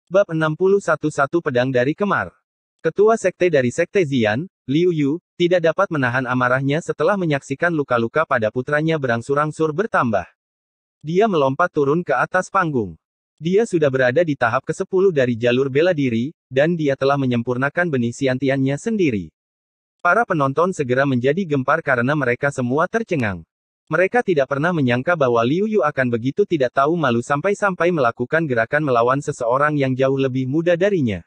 Bab 61 Pedang dari Kemar. Ketua sekte dari Sekte Xian, Liu Yu, tidak dapat menahan amarahnya setelah menyaksikan luka-luka pada putranya berangsur-angsur bertambah. Dia melompat turun ke atas panggung. Dia sudah berada di tahap ke-10 dari jalur bela diri, dan dia telah menyempurnakan benih siantiannya sendiri. Para penonton segera menjadi gempar karena mereka semua tercengang. Mereka tidak pernah menyangka bahwa Liu Yu akan begitu tidak tahu malu sampai-sampai melakukan gerakan melawan seseorang yang jauh lebih muda darinya.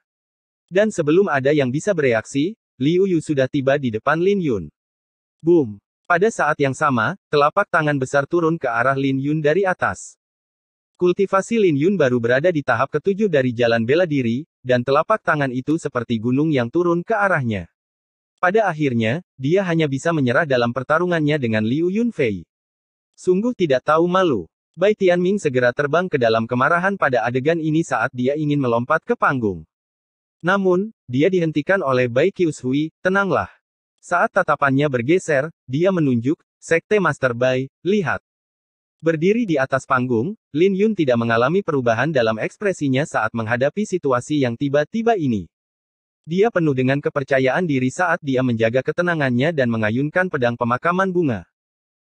Dan sebelum ada yang bisa bereaksi, Liu Yu sudah tiba di depan Lin Yun. Boom! Pada saat yang sama, telapak tangan besar turun ke arah Lin Yun dari atas. Kultivasi Lin Yun baru berada di tahap ke-7 dari jalan bela diri, dan telapak tangan itu seperti gunung yang turun ke arahnya. Pada akhirnya, dia hanya bisa menyerah dalam pertarungannya dengan Liu Yunfei. Sungguh tidak tahu malu. Bai Tianming segera terbang ke dalam kemarahan pada adegan ini saat dia ingin melompat ke panggung. Namun, dia dihentikan oleh Bai Qiushui, tenanglah. Saat tatapannya bergeser, dia menunjuk, Sekte Master Bai, lihat. Berdiri di atas panggung, Lin Yun tidak mengalami perubahan dalam ekspresinya saat menghadapi situasi yang tiba-tiba ini. Dia penuh dengan kepercayaan diri saat dia menjaga ketenangannya dan mengayunkan pedang pemakaman bunga.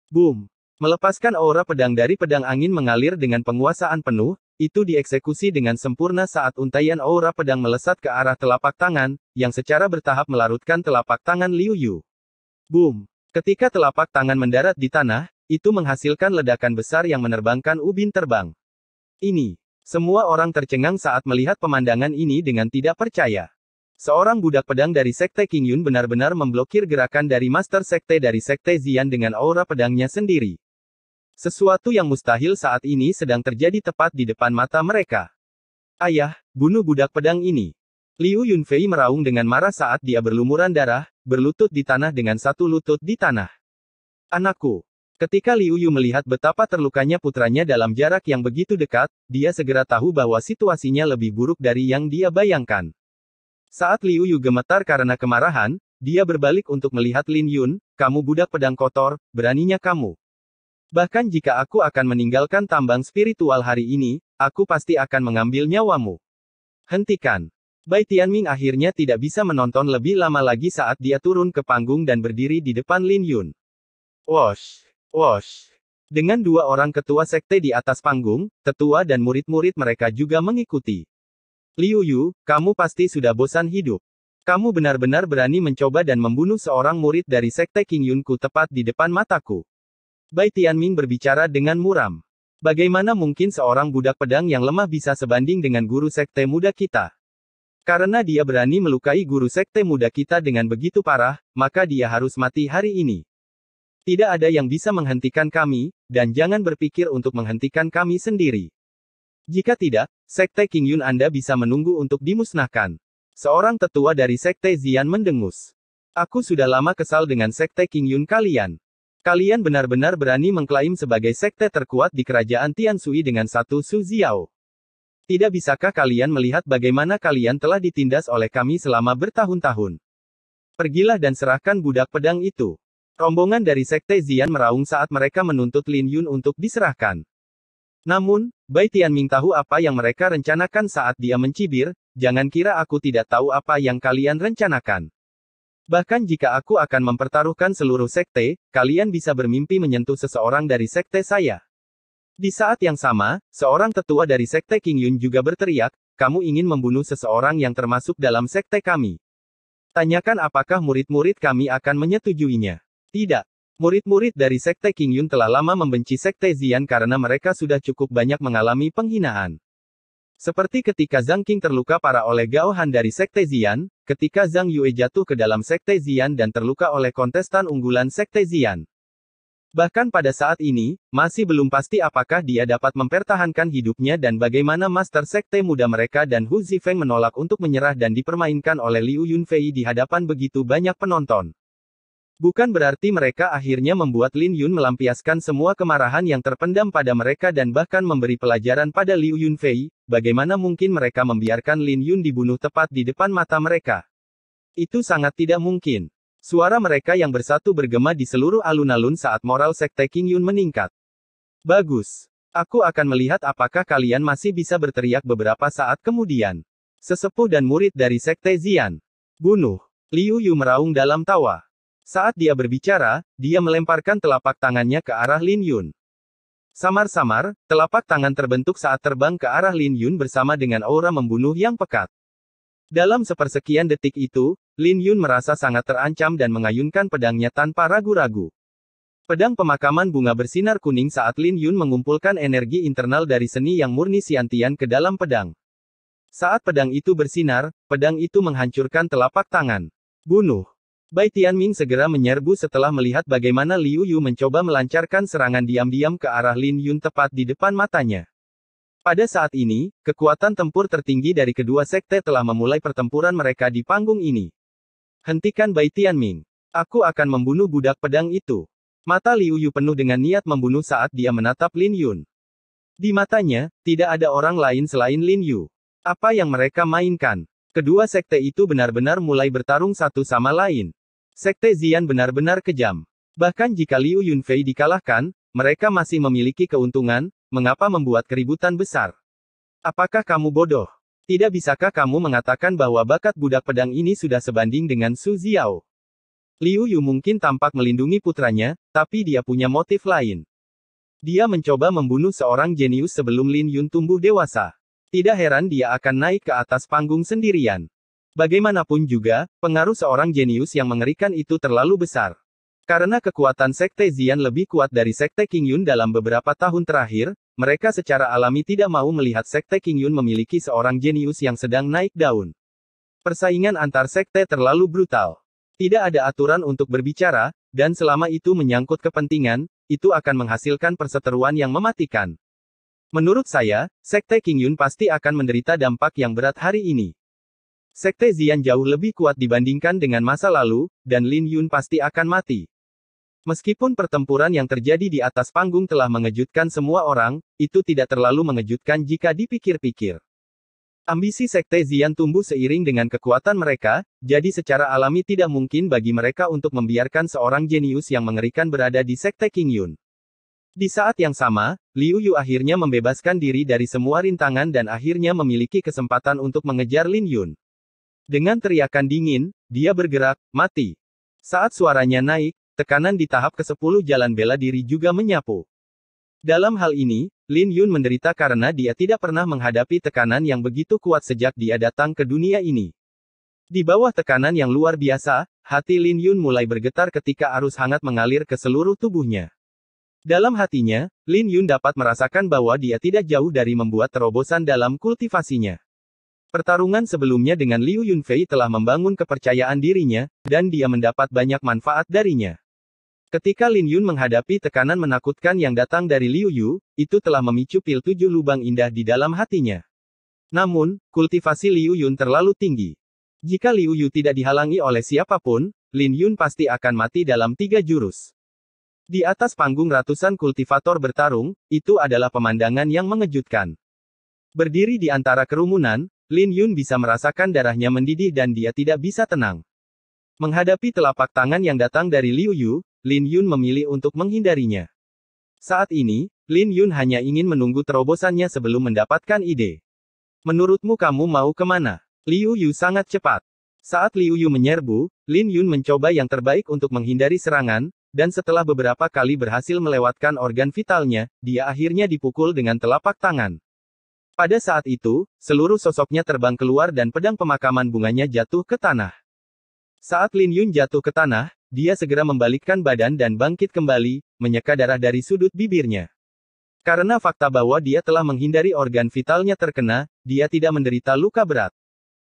Boom! Melepaskan aura pedang dari pedang angin mengalir dengan penguasaan penuh, itu dieksekusi dengan sempurna saat untaian aura pedang melesat ke arah telapak tangan, yang secara bertahap melarutkan telapak tangan Liu Yu. Boom! Ketika telapak tangan mendarat di tanah, itu menghasilkan ledakan besar yang menerbangkan ubin terbang. Ini. Semua orang tercengang saat melihat pemandangan ini dengan tidak percaya. Seorang budak pedang dari Sekte Qingyun benar-benar memblokir gerakan dari Master Sekte dari Sekte Xian dengan aura pedangnya sendiri. Sesuatu yang mustahil saat ini sedang terjadi tepat di depan mata mereka. Ayah, bunuh budak pedang ini. Liu Yunfei meraung dengan marah saat dia berlumuran darah, berlutut di tanah dengan satu lutut di tanah. Anakku. Ketika Liu Yu melihat betapa terlukanya putranya dalam jarak yang begitu dekat, dia segera tahu bahwa situasinya lebih buruk dari yang dia bayangkan. Saat Liu Yu gemetar karena kemarahan, dia berbalik untuk melihat Lin Yun, kamu budak pedang kotor, beraninya kamu. Bahkan jika aku akan meninggalkan tambang spiritual hari ini, aku pasti akan mengambil nyawamu. Hentikan. Bai Tianming akhirnya tidak bisa menonton lebih lama lagi saat dia turun ke panggung dan berdiri di depan Lin Yun. Wosh! Wosh! Dengan dua orang ketua sekte di atas panggung, tetua dan murid-murid mereka juga mengikuti. Liu Yu, kamu pasti sudah bosan hidup. Kamu benar-benar berani mencoba dan membunuh seorang murid dari Sekte Qingyunku tepat di depan mataku. Bai Tianming berbicara dengan muram. Bagaimana mungkin seorang budak pedang yang lemah bisa sebanding dengan guru sekte muda kita? Karena dia berani melukai guru sekte muda kita dengan begitu parah, maka dia harus mati hari ini. Tidak ada yang bisa menghentikan kami, dan jangan berpikir untuk menghentikan kami sendiri. Jika tidak, Sekte Qingyun Anda bisa menunggu untuk dimusnahkan. Seorang tetua dari Sekte Xian mendengus. Aku sudah lama kesal dengan Sekte Qingyun kalian. Kalian benar-benar berani mengklaim sebagai sekte terkuat di kerajaan Tianshui dengan satu Su Xiao. Tidak bisakah kalian melihat bagaimana kalian telah ditindas oleh kami selama bertahun-tahun? Pergilah dan serahkan budak pedang itu. Rombongan dari Sekte Xian meraung saat mereka menuntut Lin Yun untuk diserahkan. Namun, Bai Tianming tahu apa yang mereka rencanakan saat dia mencibir, jangan kira aku tidak tahu apa yang kalian rencanakan. Bahkan jika aku akan mempertaruhkan seluruh sekte, kalian bisa bermimpi menyentuh seseorang dari sekte saya. Di saat yang sama, seorang tetua dari Sekte Qingyun juga berteriak, kamu ingin membunuh seseorang yang termasuk dalam sekte kami. Tanyakan apakah murid-murid kami akan menyetujuinya. Tidak. Murid-murid dari Sekte Qingyun telah lama membenci Sekte Xian karena mereka sudah cukup banyak mengalami penghinaan. Seperti ketika Zhang Qing terluka parah oleh Gao Han dari Sekte Xian, ketika Zhang Yue jatuh ke dalam Sekte Xian dan terluka oleh kontestan unggulan Sekte Xian. Bahkan pada saat ini, masih belum pasti apakah dia dapat mempertahankan hidupnya dan bagaimana Master Sekte muda mereka dan Hu Zifeng menolak untuk menyerah dan dipermainkan oleh Liu Yunfei di hadapan begitu banyak penonton. Bukan berarti mereka akhirnya membuat Lin Yun melampiaskan semua kemarahan yang terpendam pada mereka dan bahkan memberi pelajaran pada Liu Yunfei, bagaimana mungkin mereka membiarkan Lin Yun dibunuh tepat di depan mata mereka. Itu sangat tidak mungkin. Suara mereka yang bersatu bergema di seluruh alun-alun saat moral Sekte Qingyun meningkat. Bagus. Aku akan melihat apakah kalian masih bisa berteriak beberapa saat kemudian. Sesepuh dan murid dari Sekte Zian. Bunuh. Liu Yu meraung dalam tawa. Saat dia berbicara, dia melemparkan telapak tangannya ke arah Lin Yun. Samar-samar, telapak tangan terbentuk saat terbang ke arah Lin Yun bersama dengan aura membunuh yang pekat. Dalam sepersekian detik itu, Lin Yun merasa sangat terancam dan mengayunkan pedangnya tanpa ragu-ragu. Pedang pemakaman bunga bersinar kuning saat Lin Yun mengumpulkan energi internal dari seni yang murni Xiantian ke dalam pedang. Saat pedang itu bersinar, pedang itu menghancurkan telapak tangan. Bunuh. Bai Tianming segera menyerbu setelah melihat bagaimana Liu Yu mencoba melancarkan serangan diam-diam ke arah Lin Yun tepat di depan matanya. Pada saat ini, kekuatan tempur tertinggi dari kedua sekte telah memulai pertempuran mereka di panggung ini. Hentikan Bai Tianming. Aku akan membunuh budak pedang itu. Mata Liu Yu penuh dengan niat membunuh saat dia menatap Lin Yun. Di matanya, tidak ada orang lain selain Lin Yu. Apa yang mereka mainkan? Kedua sekte itu benar-benar mulai bertarung satu sama lain. Sekte Zian benar-benar kejam. Bahkan jika Liu Yunfei dikalahkan, mereka masih memiliki keuntungan, mengapa membuat keributan besar? Apakah kamu bodoh? Tidak bisakah kamu mengatakan bahwa bakat budak pedang ini sudah sebanding dengan Su Ziao? Liu Yu mungkin tampak melindungi putranya, tapi dia punya motif lain. Dia mencoba membunuh seorang jenius sebelum Lin Yun tumbuh dewasa. Tidak heran dia akan naik ke atas panggung sendirian. Bagaimanapun juga, pengaruh seorang jenius yang mengerikan itu terlalu besar. Karena kekuatan Sekte Zian lebih kuat dari Sekte Qingyun dalam beberapa tahun terakhir, mereka secara alami tidak mau melihat Sekte Qingyun memiliki seorang jenius yang sedang naik daun. Persaingan antar sekte terlalu brutal. Tidak ada aturan untuk berbicara, dan selama itu menyangkut kepentingan, itu akan menghasilkan perseteruan yang mematikan. Menurut saya, Sekte Qingyun pasti akan menderita dampak yang berat hari ini. Sekte Zian jauh lebih kuat dibandingkan dengan masa lalu, dan Lin Yun pasti akan mati. Meskipun pertempuran yang terjadi di atas panggung telah mengejutkan semua orang, itu tidak terlalu mengejutkan jika dipikir-pikir. Ambisi Sekte Zian tumbuh seiring dengan kekuatan mereka, jadi secara alami tidak mungkin bagi mereka untuk membiarkan seorang jenius yang mengerikan berada di Sekte Qingyun. Di saat yang sama, Liu Yu akhirnya membebaskan diri dari semua rintangan dan akhirnya memiliki kesempatan untuk mengejar Lin Yun. Dengan teriakan dingin, dia bergerak, mati. Saat suaranya naik, tekanan di tahap ke-10 jalan bela diri juga menyapu. Dalam hal ini, Lin Yun menderita karena dia tidak pernah menghadapi tekanan yang begitu kuat sejak dia datang ke dunia ini. Di bawah tekanan yang luar biasa, hati Lin Yun mulai bergetar ketika arus hangat mengalir ke seluruh tubuhnya. Dalam hatinya, Lin Yun dapat merasakan bahwa dia tidak jauh dari membuat terobosan dalam kultivasinya. Pertarungan sebelumnya dengan Liu Yunfei telah membangun kepercayaan dirinya, dan dia mendapat banyak manfaat darinya. Ketika Lin Yun menghadapi tekanan menakutkan yang datang dari Liu Yu, itu telah memicu pil 7 lubang indah di dalam hatinya. Namun, kultivasi Liu Yun terlalu tinggi. Jika Liu Yu tidak dihalangi oleh siapapun, Lin Yun pasti akan mati dalam 3 jurus. Di atas panggung ratusan kultivator bertarung, itu adalah pemandangan yang mengejutkan. Berdiri di antara kerumunan, Lin Yun bisa merasakan darahnya mendidih dan dia tidak bisa tenang. Menghadapi telapak tangan yang datang dari Liu Yu, Lin Yun memilih untuk menghindarinya. Saat ini, Lin Yun hanya ingin menunggu terobosannya sebelum mendapatkan ide. Menurutmu kamu mau kemana? Liu Yu sangat cepat. Saat Liu Yu menyerbu, Lin Yun mencoba yang terbaik untuk menghindari serangan, dan setelah beberapa kali berhasil melewatkan organ vitalnya, dia akhirnya dipukul dengan telapak tangan. Pada saat itu, seluruh sosoknya terbang keluar dan pedang pemakaman bunganya jatuh ke tanah. Saat Lin Yun jatuh ke tanah, dia segera membalikkan badan dan bangkit kembali, menyeka darah dari sudut bibirnya. Karena fakta bahwa dia telah menghindari organ vitalnya terkena, dia tidak menderita luka berat.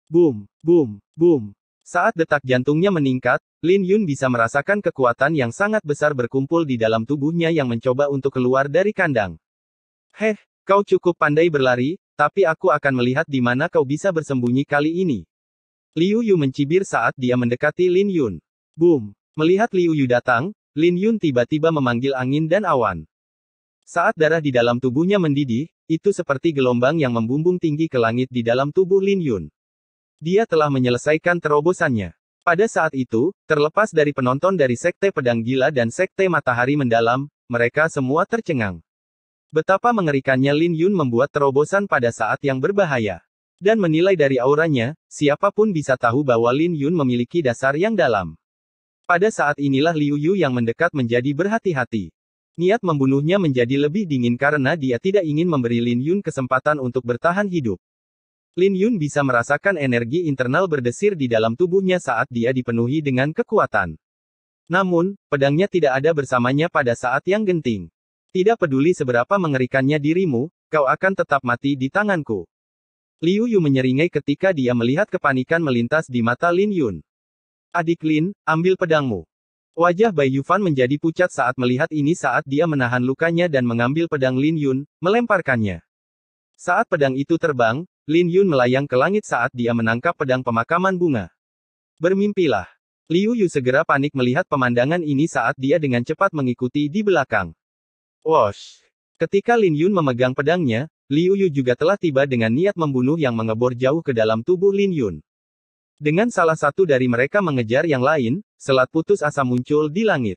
Boom, boom, boom. Saat detak jantungnya meningkat, Lin Yun bisa merasakan kekuatan yang sangat besar berkumpul di dalam tubuhnya yang mencoba untuk keluar dari kandang. Heh, kau cukup pandai berlari, tapi aku akan melihat di mana kau bisa bersembunyi kali ini. Liu Yu mencibir saat dia mendekati Lin Yun. Boom. Melihat Liu Yu datang, Lin Yun tiba-tiba memanggil angin dan awan. Saat darah di dalam tubuhnya mendidih, itu seperti gelombang yang membumbung tinggi ke langit di dalam tubuh Lin Yun. Dia telah menyelesaikan terobosannya. Pada saat itu, terlepas dari penonton dari Sekte Pedang Gila dan Sekte Matahari Mendalam, mereka semua tercengang. Betapa mengerikannya Lin Yun membuat terobosan pada saat yang berbahaya. Dan menilai dari auranya, siapapun bisa tahu bahwa Lin Yun memiliki dasar yang dalam. Pada saat inilah Liu Yu yang mendekat menjadi berhati-hati. Niat membunuhnya menjadi lebih dingin karena dia tidak ingin memberi Lin Yun kesempatan untuk bertahan hidup. Lin Yun bisa merasakan energi internal berdesir di dalam tubuhnya saat dia dipenuhi dengan kekuatan. Namun, pedangnya tidak ada bersamanya pada saat yang genting. Tidak peduli seberapa mengerikannya dirimu, kau akan tetap mati di tanganku. Liu Yu menyeringai ketika dia melihat kepanikan melintas di mata Lin Yun. Adik Lin, ambil pedangmu. Wajah Bai Yufan menjadi pucat saat melihat ini saat dia menahan lukanya dan mengambil pedang Lin Yun, melemparkannya. Saat pedang itu terbang, Lin Yun melayang ke langit saat dia menangkap pedang pemakaman bunga. Bermimpilah. Liu Yu segera panik melihat pemandangan ini saat dia dengan cepat mengikuti di belakang. Wosh! Ketika Lin Yun memegang pedangnya, Liu Yu juga telah tiba dengan niat membunuh yang mengebor jauh ke dalam tubuh Lin Yun. Dengan salah satu dari mereka mengejar yang lain, selat putus asa muncul di langit.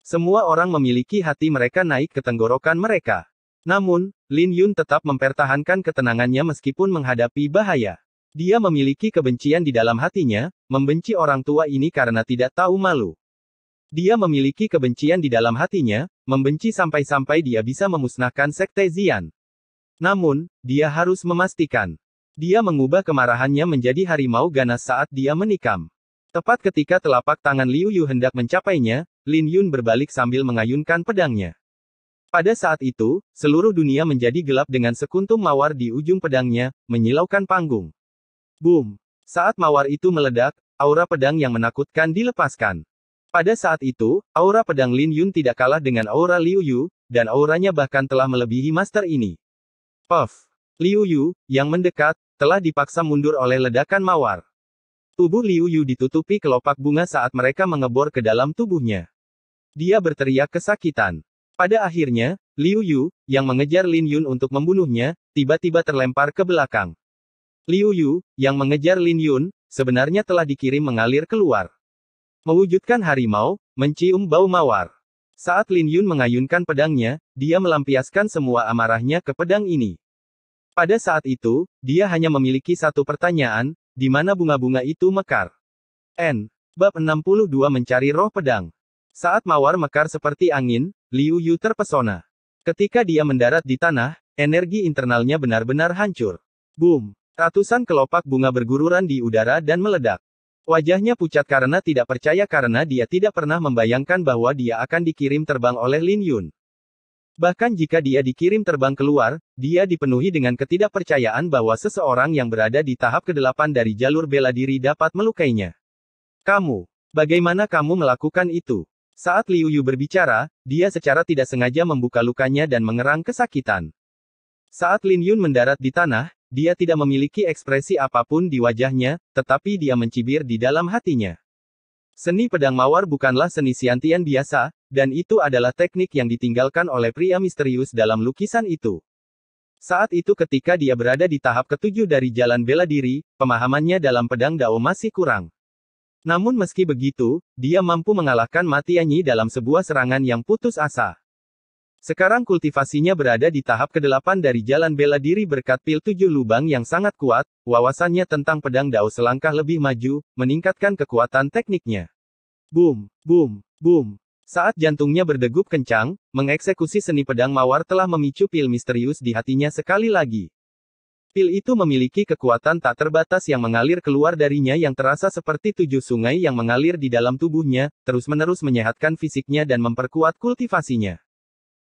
Semua orang memiliki hati mereka naik ke tenggorokan mereka. Namun, Lin Yun tetap mempertahankan ketenangannya meskipun menghadapi bahaya. Dia memiliki kebencian di dalam hatinya, membenci orang tua ini karena tidak tahu malu. Dia memiliki kebencian di dalam hatinya, membenci sampai-sampai dia bisa memusnahkan Sekte Xian. Namun, dia harus memastikan. Dia mengubah kemarahannya menjadi harimau ganas saat dia menikam. Tepat ketika telapak tangan Liu Yu hendak mencapainya, Lin Yun berbalik sambil mengayunkan pedangnya. Pada saat itu, seluruh dunia menjadi gelap dengan sekuntum mawar di ujung pedangnya, menyilaukan panggung. Boom! Saat mawar itu meledak, aura pedang yang menakutkan dilepaskan. Pada saat itu, aura pedang Lin Yun tidak kalah dengan aura Liu Yu, dan auranya bahkan telah melebihi master ini. Puff! Liu Yu, yang mendekat, telah dipaksa mundur oleh ledakan mawar. Tubuh Liu Yu ditutupi kelopak bunga saat mereka mengebor ke dalam tubuhnya. Dia berteriak kesakitan. Pada akhirnya, Liu Yu, yang mengejar Lin Yun untuk membunuhnya, tiba-tiba terlempar ke belakang. Liu Yu, yang mengejar Lin Yun, sebenarnya telah dikirim mengalir keluar. Mewujudkan harimau, mencium bau mawar. Saat Lin Yun mengayunkan pedangnya, dia melampiaskan semua amarahnya ke pedang ini. Pada saat itu, dia hanya memiliki satu pertanyaan, di mana bunga-bunga itu mekar? Bab 62 Mencari Roh Pedang. Saat mawar mekar seperti angin, Liu Yu terpesona. Ketika dia mendarat di tanah, energi internalnya benar-benar hancur. Boom! Ratusan kelopak bunga bergururan di udara dan meledak. Wajahnya pucat karena tidak percaya karena dia tidak pernah membayangkan bahwa dia akan dikirim terbang oleh Lin Yun. Bahkan jika dia dikirim terbang keluar, dia dipenuhi dengan ketidakpercayaan bahwa seseorang yang berada di tahap ke-8 dari jalur bela diri dapat melukainya. Bagaimana kamu melakukan itu? Saat Liu Yu berbicara, dia secara tidak sengaja membuka lukanya dan mengerang kesakitan. Saat Lin Yun mendarat di tanah, dia tidak memiliki ekspresi apapun di wajahnya, tetapi dia mencibir di dalam hatinya. Seni pedang mawar bukanlah seni Xiantian biasa, dan itu adalah teknik yang ditinggalkan oleh pria misterius dalam lukisan itu. Saat itu ketika dia berada di tahap ke-7 dari jalan bela diri, pemahamannya dalam pedang Dao masih kurang. Namun meski begitu, dia mampu mengalahkan Ma Tianyi dalam sebuah serangan yang putus asa. Sekarang kultivasinya berada di tahap ke-8 dari jalan bela diri berkat pil 7 lubang yang sangat kuat, wawasannya tentang pedang Dao selangkah lebih maju, meningkatkan kekuatan tekniknya. Boom, boom, boom. Saat jantungnya berdegup kencang, mengeksekusi seni pedang mawar telah memicu pil misterius di hatinya sekali lagi. Pil itu memiliki kekuatan tak terbatas yang mengalir keluar darinya yang terasa seperti 7 sungai yang mengalir di dalam tubuhnya, terus-menerus menyehatkan fisiknya dan memperkuat kultivasinya.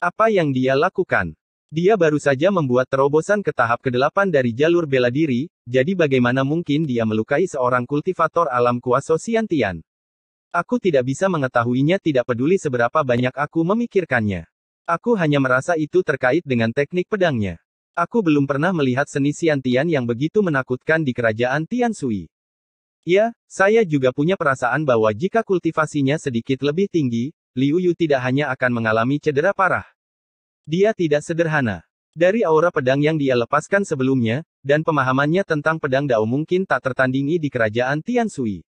Apa yang dia lakukan? Dia baru saja membuat terobosan ke tahap ke-8 dari jalur bela diri, jadi bagaimana mungkin dia melukai seorang kultivator alam kuasa Xiantian? Aku tidak bisa mengetahuinya tidak peduli seberapa banyak aku memikirkannya. Aku hanya merasa itu terkait dengan teknik pedangnya. Aku belum pernah melihat seni Xiantian yang begitu menakutkan di kerajaan Tianshui. Ya, saya juga punya perasaan bahwa jika kultivasinya sedikit lebih tinggi, Liu Yu tidak hanya akan mengalami cedera parah. Dia tidak sederhana. Dari aura pedang yang dia lepaskan sebelumnya, dan pemahamannya tentang pedang Dao mungkin tak tertandingi di kerajaan Tianshui.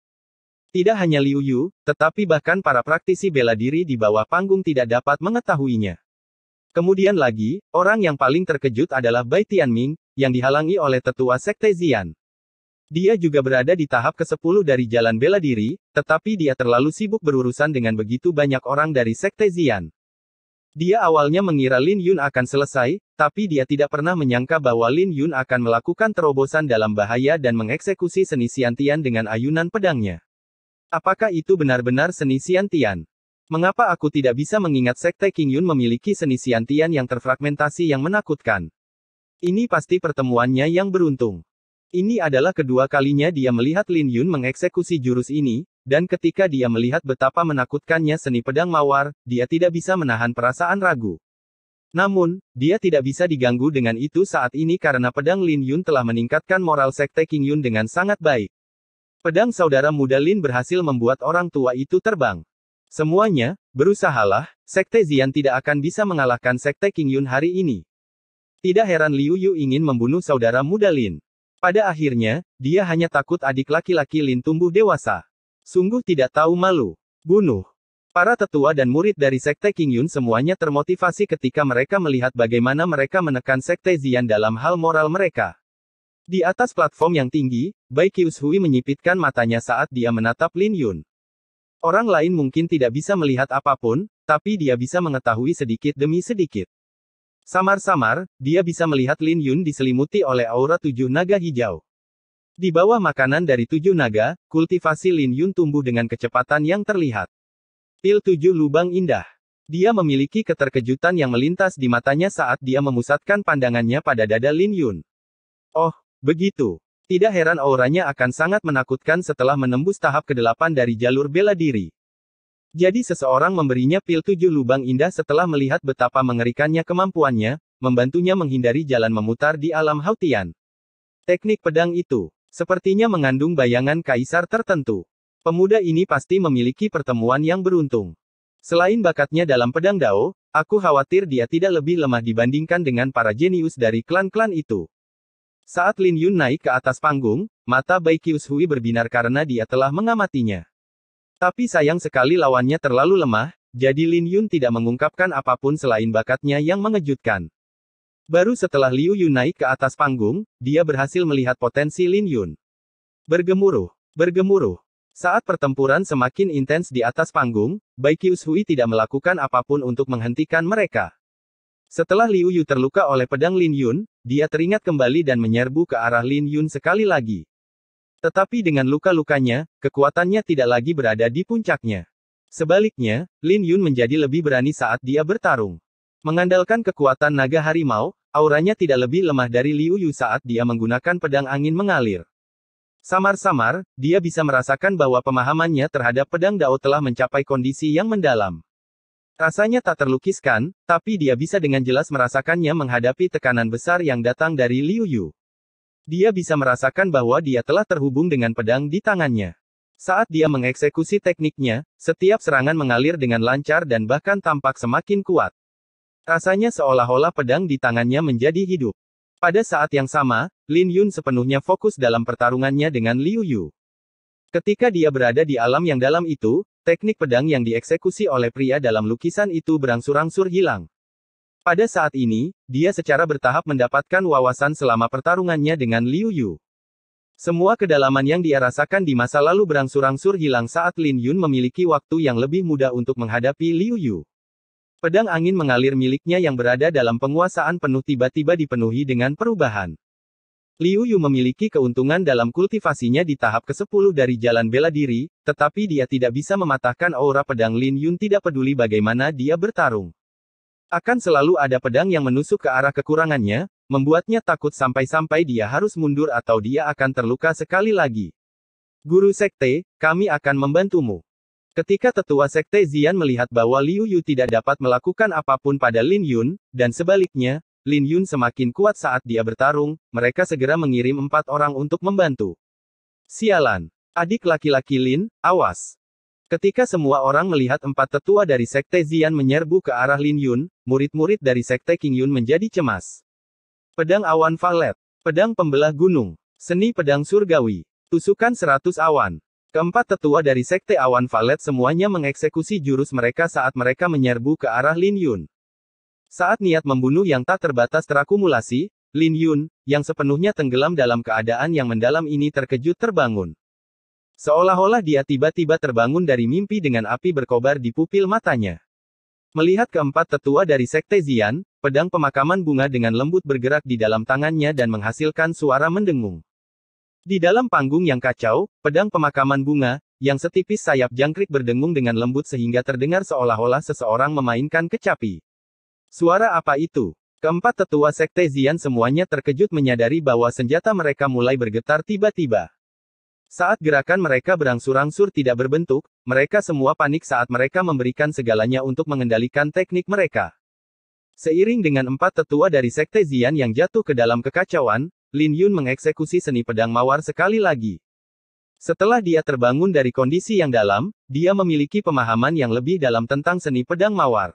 Tidak hanya Liu Yu, tetapi bahkan para praktisi bela diri di bawah panggung tidak dapat mengetahuinya. Kemudian lagi, orang yang paling terkejut adalah Bai Tianming, yang dihalangi oleh tetua Sekte Xian. Dia juga berada di tahap ke-10 dari jalan bela diri, tetapi dia terlalu sibuk berurusan dengan begitu banyak orang dari Sekte Xian. Dia awalnya mengira Lin Yun akan selesai, tapi dia tidak pernah menyangka bahwa Lin Yun akan melakukan terobosan dalam bahaya dan mengeksekusi seni Xiantian dengan ayunan pedangnya. Apakah itu benar-benar seni Xiantian? Mengapa aku tidak bisa mengingat Sekte Qingyun memiliki seni Xiantian yang terfragmentasi yang menakutkan? Ini pasti pertemuannya yang beruntung. Ini adalah kedua kalinya dia melihat Lin Yun mengeksekusi jurus ini, dan ketika dia melihat betapa menakutkannya seni pedang mawar, dia tidak bisa menahan perasaan ragu. Namun, dia tidak bisa diganggu dengan itu saat ini karena pedang Lin Yun telah meningkatkan moral Sekte Qingyun dengan sangat baik. Pedang saudara muda Lin berhasil membuat orang tua itu terbang. Semuanya, berusahalah, Sekte Xian tidak akan bisa mengalahkan Sekte Qingyun hari ini. Tidak heran Liu Yu ingin membunuh saudara muda Lin. Pada akhirnya, dia hanya takut adik laki-laki Lin tumbuh dewasa. Sungguh tidak tahu malu. Bunuh. Para tetua dan murid dari Sekte Qingyun semuanya termotivasi ketika mereka melihat bagaimana mereka menekan Sekte Xian dalam hal moral mereka. Di atas platform yang tinggi, Bai Qiushui menyipitkan matanya saat dia menatap Lin Yun. Orang lain mungkin tidak bisa melihat apapun, tapi dia bisa mengetahui sedikit demi sedikit. Samar-samar, dia bisa melihat Lin Yun diselimuti oleh aura 7 naga hijau. Di bawah makanan dari 7 naga, kultivasi Lin Yun tumbuh dengan kecepatan yang terlihat. Pil 7 lubang indah. Dia memiliki keterkejutan yang melintas di matanya saat dia memusatkan pandangannya pada dada Lin Yun. Oh, begitu. Tidak heran auranya akan sangat menakutkan setelah menembus tahap ke-8 dari jalur bela diri. Jadi seseorang memberinya pil 7 lubang indah setelah melihat betapa mengerikannya kemampuannya, membantunya menghindari jalan memutar di alam Hautian. Teknik pedang itu, sepertinya mengandung bayangan kaisar tertentu. Pemuda ini pasti memiliki pertemuan yang beruntung. Selain bakatnya dalam pedang Dao, aku khawatir dia tidak lebih lemah dibandingkan dengan para jenius dari klan-klan itu. Saat Lin Yun naik ke atas panggung, mata Bai Qiushui berbinar karena dia telah mengamatinya. Tapi sayang sekali lawannya terlalu lemah, jadi Lin Yun tidak mengungkapkan apapun selain bakatnya yang mengejutkan. Baru setelah Liu Yu naik ke atas panggung, dia berhasil melihat potensi Lin Yun. Bergemuruh. Bergemuruh. Saat pertempuran semakin intens di atas panggung, Bai Qiushui tidak melakukan apapun untuk menghentikan mereka. Setelah Liu Yu terluka oleh pedang Lin Yun, dia teringat kembali dan menyerbu ke arah Lin Yun sekali lagi. Tetapi dengan luka-lukanya, kekuatannya tidak lagi berada di puncaknya. Sebaliknya, Lin Yun menjadi lebih berani saat dia bertarung. Mengandalkan kekuatan naga harimau, auranya tidak lebih lemah dari Liu Yu saat dia menggunakan pedang angin mengalir. Samar-samar, dia bisa merasakan bahwa pemahamannya terhadap pedang Dao telah mencapai kondisi yang mendalam. Rasanya tak terlukiskan, tapi dia bisa dengan jelas merasakannya menghadapi tekanan besar yang datang dari Liu Yu. Dia bisa merasakan bahwa dia telah terhubung dengan pedang di tangannya. Saat dia mengeksekusi tekniknya, setiap serangan mengalir dengan lancar dan bahkan tampak semakin kuat. Rasanya seolah-olah pedang di tangannya menjadi hidup. Pada saat yang sama, Lin Yun sepenuhnya fokus dalam pertarungannya dengan Liu Yu. Ketika dia berada di alam yang dalam itu, teknik pedang yang dieksekusi oleh pria dalam lukisan itu berangsur-angsur hilang. Pada saat ini, dia secara bertahap mendapatkan wawasan selama pertarungannya dengan Liu Yu. Semua kedalaman yang dia rasakan di masa lalu berangsur-angsur hilang saat Lin Yun memiliki waktu yang lebih mudah untuk menghadapi Liu Yu. Pedang angin mengalir miliknya yang berada dalam penguasaan penuh tiba-tiba dipenuhi dengan perubahan. Liu Yu memiliki keuntungan dalam kultivasinya di tahap ke-10 dari jalan bela diri, tetapi dia tidak bisa mematahkan aura pedang Lin Yun tidak peduli bagaimana dia bertarung. Akan selalu ada pedang yang menusuk ke arah kekurangannya, membuatnya takut sampai-sampai dia harus mundur atau dia akan terluka sekali lagi. Guru Sekte, kami akan membantumu. Ketika tetua Sekte Xian melihat bahwa Liu Yu tidak dapat melakukan apapun pada Lin Yun, dan sebaliknya, Lin Yun semakin kuat saat dia bertarung, mereka segera mengirim 4 orang untuk membantu. Sialan. Adik laki-laki Lin, awas. Ketika semua orang melihat 4 tetua dari Sekte Xian menyerbu ke arah Lin Yun, murid-murid dari Sekte Qingyun menjadi cemas. Pedang awan valet. Pedang pembelah gunung. Seni pedang surgawi. Tusukan 100 awan. Keempat tetua dari Sekte awan valet semuanya mengeksekusi jurus mereka saat mereka menyerbu ke arah Lin Yun. Saat niat membunuh yang tak terbatas terakumulasi, Lin Yun, yang sepenuhnya tenggelam dalam keadaan yang mendalam ini terkejut terbangun. Seolah-olah dia tiba-tiba terbangun dari mimpi dengan api berkobar di pupil matanya. Melihat keempat tetua dari Sekte Xian, pedang pemakaman bunga dengan lembut bergerak di dalam tangannya dan menghasilkan suara mendengung. Di dalam panggung yang kacau, pedang pemakaman bunga, yang setipis sayap jangkrik berdengung dengan lembut sehingga terdengar seolah-olah seseorang memainkan kecapi. Suara apa itu? Keempat tetua Sekte Xian semuanya terkejut menyadari bahwa senjata mereka mulai bergetar tiba-tiba. Saat gerakan mereka berangsur-angsur tidak berbentuk, mereka semua panik saat mereka memberikan segalanya untuk mengendalikan teknik mereka. Seiring dengan empat tetua dari Sekte Xian yang jatuh ke dalam kekacauan, Lin Yun mengeksekusi seni pedang mawar sekali lagi. Setelah dia terbangun dari kondisi yang dalam, dia memiliki pemahaman yang lebih dalam tentang seni pedang mawar.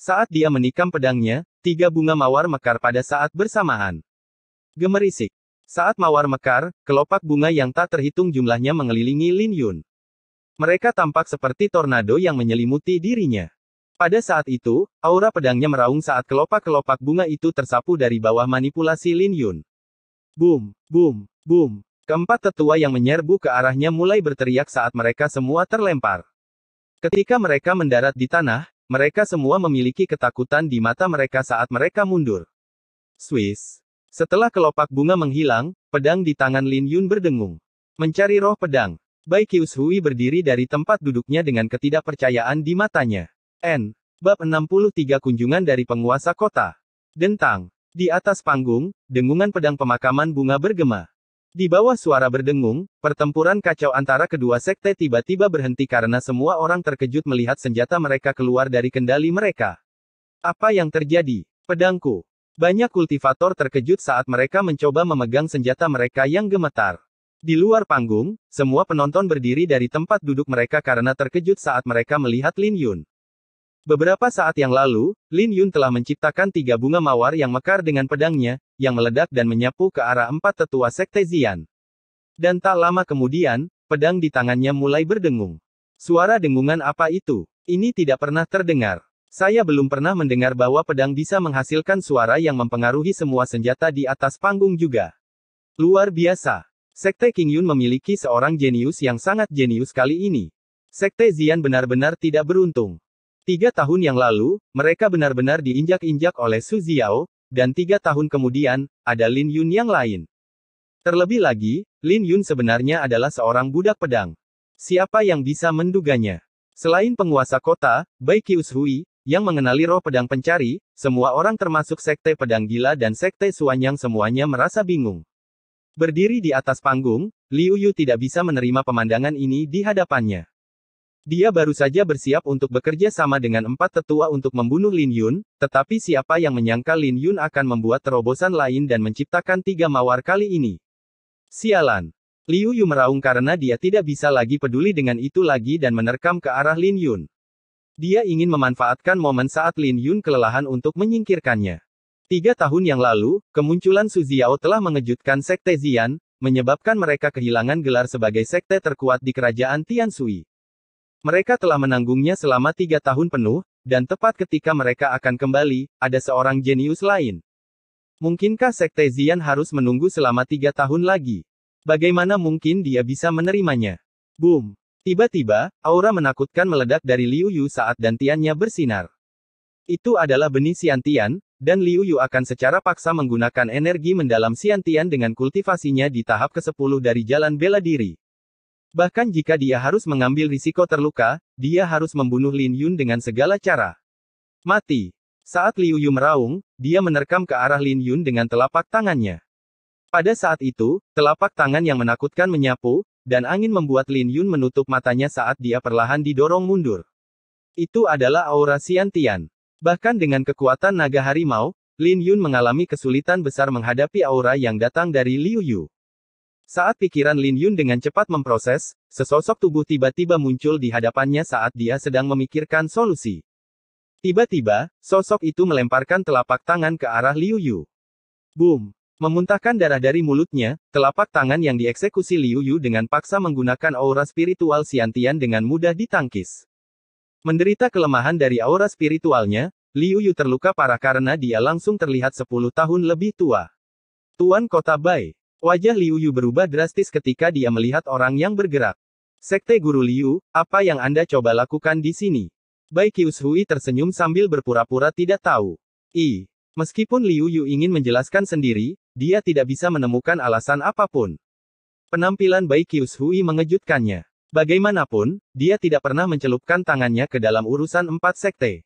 Saat dia menikam pedangnya, 3 bunga mawar mekar pada saat bersamaan. Gemerisik. Saat mawar mekar, kelopak bunga yang tak terhitung jumlahnya mengelilingi Lin Yun. Mereka tampak seperti tornado yang menyelimuti dirinya. Pada saat itu, aura pedangnya meraung saat kelopak-kelopak bunga itu tersapu dari bawah manipulasi Lin Yun. Boom, boom, boom. Keempat tetua yang menyerbu ke arahnya mulai berteriak saat mereka semua terlempar. Ketika mereka mendarat di tanah, mereka semua memiliki ketakutan di mata mereka saat mereka mundur. Swiss. Setelah kelopak bunga menghilang, pedang di tangan Lin Yun berdengung. Mencari roh pedang. Bai Qiushui berdiri dari tempat duduknya dengan ketidakpercayaan di matanya. Bab 63 Kunjungan dari Penguasa Kota. Dentang. Di atas panggung, dengungan pedang pemakaman bunga bergema. Di bawah suara berdengung, pertempuran kacau antara kedua sekte tiba-tiba berhenti karena semua orang terkejut melihat senjata mereka keluar dari kendali mereka. Apa yang terjadi? Pedangku. Banyak kultivator terkejut saat mereka mencoba memegang senjata mereka yang gemetar. Di luar panggung, semua penonton berdiri dari tempat duduk mereka karena terkejut saat mereka melihat Lin Yun. Beberapa saat yang lalu, Lin Yun telah menciptakan 3 bunga mawar yang mekar dengan pedangnya, yang meledak dan menyapu ke arah 4 tetua Sekte Xian. Dan tak lama kemudian, pedang di tangannya mulai berdengung. Suara dengungan apa itu? Ini tidak pernah terdengar. Saya belum pernah mendengar bahwa pedang bisa menghasilkan suara yang mempengaruhi semua senjata di atas panggung juga. Luar biasa. Sekte King Yun memiliki seorang jenius yang sangat jenius kali ini. Sekte Xian benar-benar tidak beruntung. 3 tahun yang lalu, mereka benar-benar diinjak-injak oleh Su Xiao, dan 3 tahun kemudian, ada Lin Yun yang lain. Terlebih lagi, Lin Yun sebenarnya adalah seorang budak pedang. Siapa yang bisa menduganya? Selain penguasa kota, Bai Qiushui, yang mengenali roh pedang pencari, semua orang termasuk Sekte Pedang Gila dan Sekte Suanyang semuanya merasa bingung. Berdiri di atas panggung, Liu Yu tidak bisa menerima pemandangan ini di hadapannya. Dia baru saja bersiap untuk bekerja sama dengan 4 tetua untuk membunuh Lin Yun, tetapi siapa yang menyangka Lin Yun akan membuat terobosan lain dan menciptakan 3 mawar kali ini. Sialan. Liu Yu meraung karena dia tidak bisa lagi peduli dengan itu lagi dan menerkam ke arah Lin Yun. Dia ingin memanfaatkan momen saat Lin Yun kelelahan untuk menyingkirkannya. 3 tahun yang lalu, kemunculan Su Xiao telah mengejutkan Sekte Xian, menyebabkan mereka kehilangan gelar sebagai sekte terkuat di kerajaan Tianshui. Mereka telah menanggungnya selama 3 tahun penuh, dan tepat ketika mereka akan kembali, ada seorang jenius lain. Mungkinkah Sekte Xian harus menunggu selama 3 tahun lagi? Bagaimana mungkin dia bisa menerimanya? Boom! Tiba-tiba, aura menakutkan meledak dari Liu Yu saat dantiannya bersinar. Itu adalah benih Xiantian, dan Liu Yu akan secara paksa menggunakan energi mendalam Xiantian dengan kultivasinya di tahap ke-10 dari jalan bela diri. Bahkan jika dia harus mengambil risiko terluka, dia harus membunuh Lin Yun dengan segala cara. Mati. Saat Liu Yu meraung, dia menerkam ke arah Lin Yun dengan telapak tangannya. Pada saat itu, telapak tangan yang menakutkan menyapu, dan angin membuat Lin Yun menutup matanya saat dia perlahan didorong mundur. Itu adalah aura Xiantian. Bahkan dengan kekuatan naga harimau, Lin Yun mengalami kesulitan besar menghadapi aura yang datang dari Liu Yu. Saat pikiran Lin Yun dengan cepat memproses, sesosok tubuh tiba-tiba muncul di hadapannya saat dia sedang memikirkan solusi. Tiba-tiba, sosok itu melemparkan telapak tangan ke arah Liu Yu. Boom! Memuntahkan darah dari mulutnya, telapak tangan yang dieksekusi Liu Yu dengan paksa menggunakan aura spiritual Xiantian dengan mudah ditangkis. Menderita kelemahan dari aura spiritualnya, Liu Yu terluka parah karena dia langsung terlihat 10 tahun lebih tua. Tuan Kota Bai. Wajah Liu Yu berubah drastis ketika dia melihat orang yang bergerak. Sekte Guru Liu, apa yang Anda coba lakukan di sini? Bai Qiushui tersenyum sambil berpura-pura tidak tahu. Meskipun Liu Yu ingin menjelaskan sendiri, dia tidak bisa menemukan alasan apapun. Penampilan Bai Qiushui mengejutkannya. Bagaimanapun, dia tidak pernah mencelupkan tangannya ke dalam urusan 4 sekte.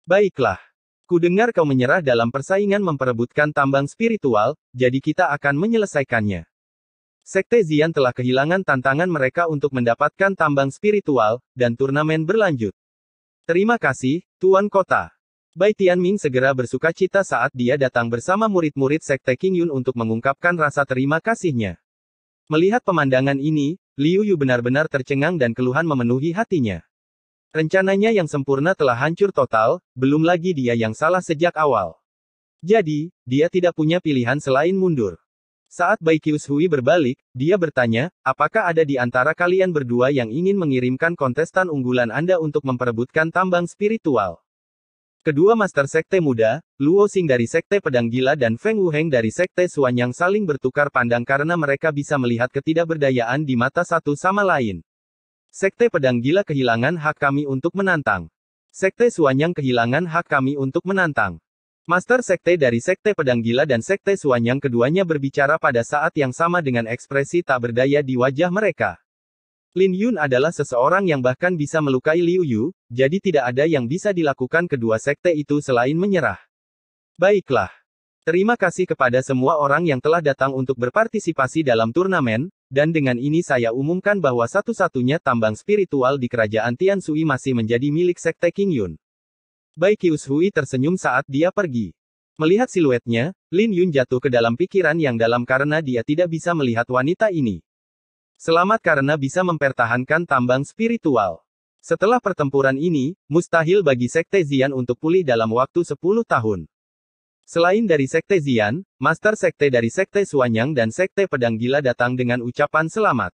Baiklah. Kudengar kau menyerah dalam persaingan memperebutkan tambang spiritual, jadi kita akan menyelesaikannya. Sekte Xian telah kehilangan tantangan mereka untuk mendapatkan tambang spiritual, dan turnamen berlanjut. Terima kasih, Tuan Kota. Bai Tianming segera bersukacita saat dia datang bersama murid-murid Sekte Qingyun untuk mengungkapkan rasa terima kasihnya. Melihat pemandangan ini, Liu Yu benar-benar tercengang dan keluhan memenuhi hatinya. Rencananya yang sempurna telah hancur total, belum lagi dia yang salah sejak awal. Jadi, dia tidak punya pilihan selain mundur. Saat Bai Qiushui berbalik, dia bertanya, apakah ada di antara kalian berdua yang ingin mengirimkan kontestan unggulan Anda untuk memperebutkan tambang spiritual? Kedua Master Sekte Muda, Luo Xing dari Sekte Pedang Gila dan Feng Wuheng dari Sekte Suanyang saling bertukar pandang karena mereka bisa melihat ketidakberdayaan di mata satu sama lain. Sekte Pedang Gila kehilangan hak kami untuk menantang. Sekte Suanyang kehilangan hak kami untuk menantang. Master Sekte dari Sekte Pedang Gila dan Sekte Suanyang keduanya berbicara pada saat yang sama dengan ekspresi tak berdaya di wajah mereka. Lin Yun adalah seseorang yang bahkan bisa melukai Liu Yu, jadi tidak ada yang bisa dilakukan kedua sekte itu selain menyerah. Baiklah. Terima kasih kepada semua orang yang telah datang untuk berpartisipasi dalam turnamen, dan dengan ini saya umumkan bahwa satu-satunya tambang spiritual di kerajaan Tianshui masih menjadi milik Sekte Qingyun. Bai Qiushui tersenyum saat dia pergi. Melihat siluetnya, Lin Yun jatuh ke dalam pikiran yang dalam karena dia tidak bisa melihat wanita ini. Selamat karena bisa mempertahankan tambang spiritual. Setelah pertempuran ini, mustahil bagi Sekte Xian untuk pulih dalam waktu 10 tahun. Selain dari Sekte Xian, Master Sekte dari Sekte Suanyang dan Sekte Pedang Gila datang dengan ucapan selamat.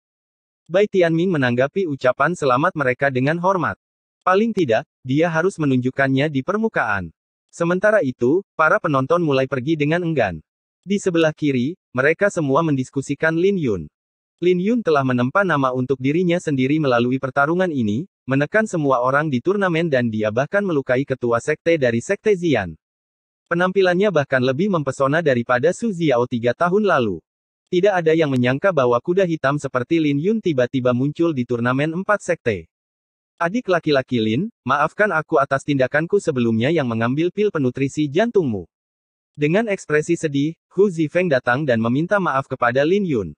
Bai Tianming menanggapi ucapan selamat mereka dengan hormat. Paling tidak, dia harus menunjukkannya di permukaan. Sementara itu, para penonton mulai pergi dengan enggan. Di sebelah kiri, mereka semua mendiskusikan Lin Yun. Lin Yun telah menempa nama untuk dirinya sendiri melalui pertarungan ini, menekan semua orang di turnamen dan dia bahkan melukai ketua sekte dari Sekte Xian. Penampilannya bahkan lebih mempesona daripada Su Xiao 3 tahun lalu. Tidak ada yang menyangka bahwa kuda hitam seperti Lin Yun tiba-tiba muncul di turnamen 4 sekte. Adik laki-laki Lin, maafkan aku atas tindakanku sebelumnya yang mengambil pil penutrisi jantungmu. Dengan ekspresi sedih, Hu Zifeng datang dan meminta maaf kepada Lin Yun.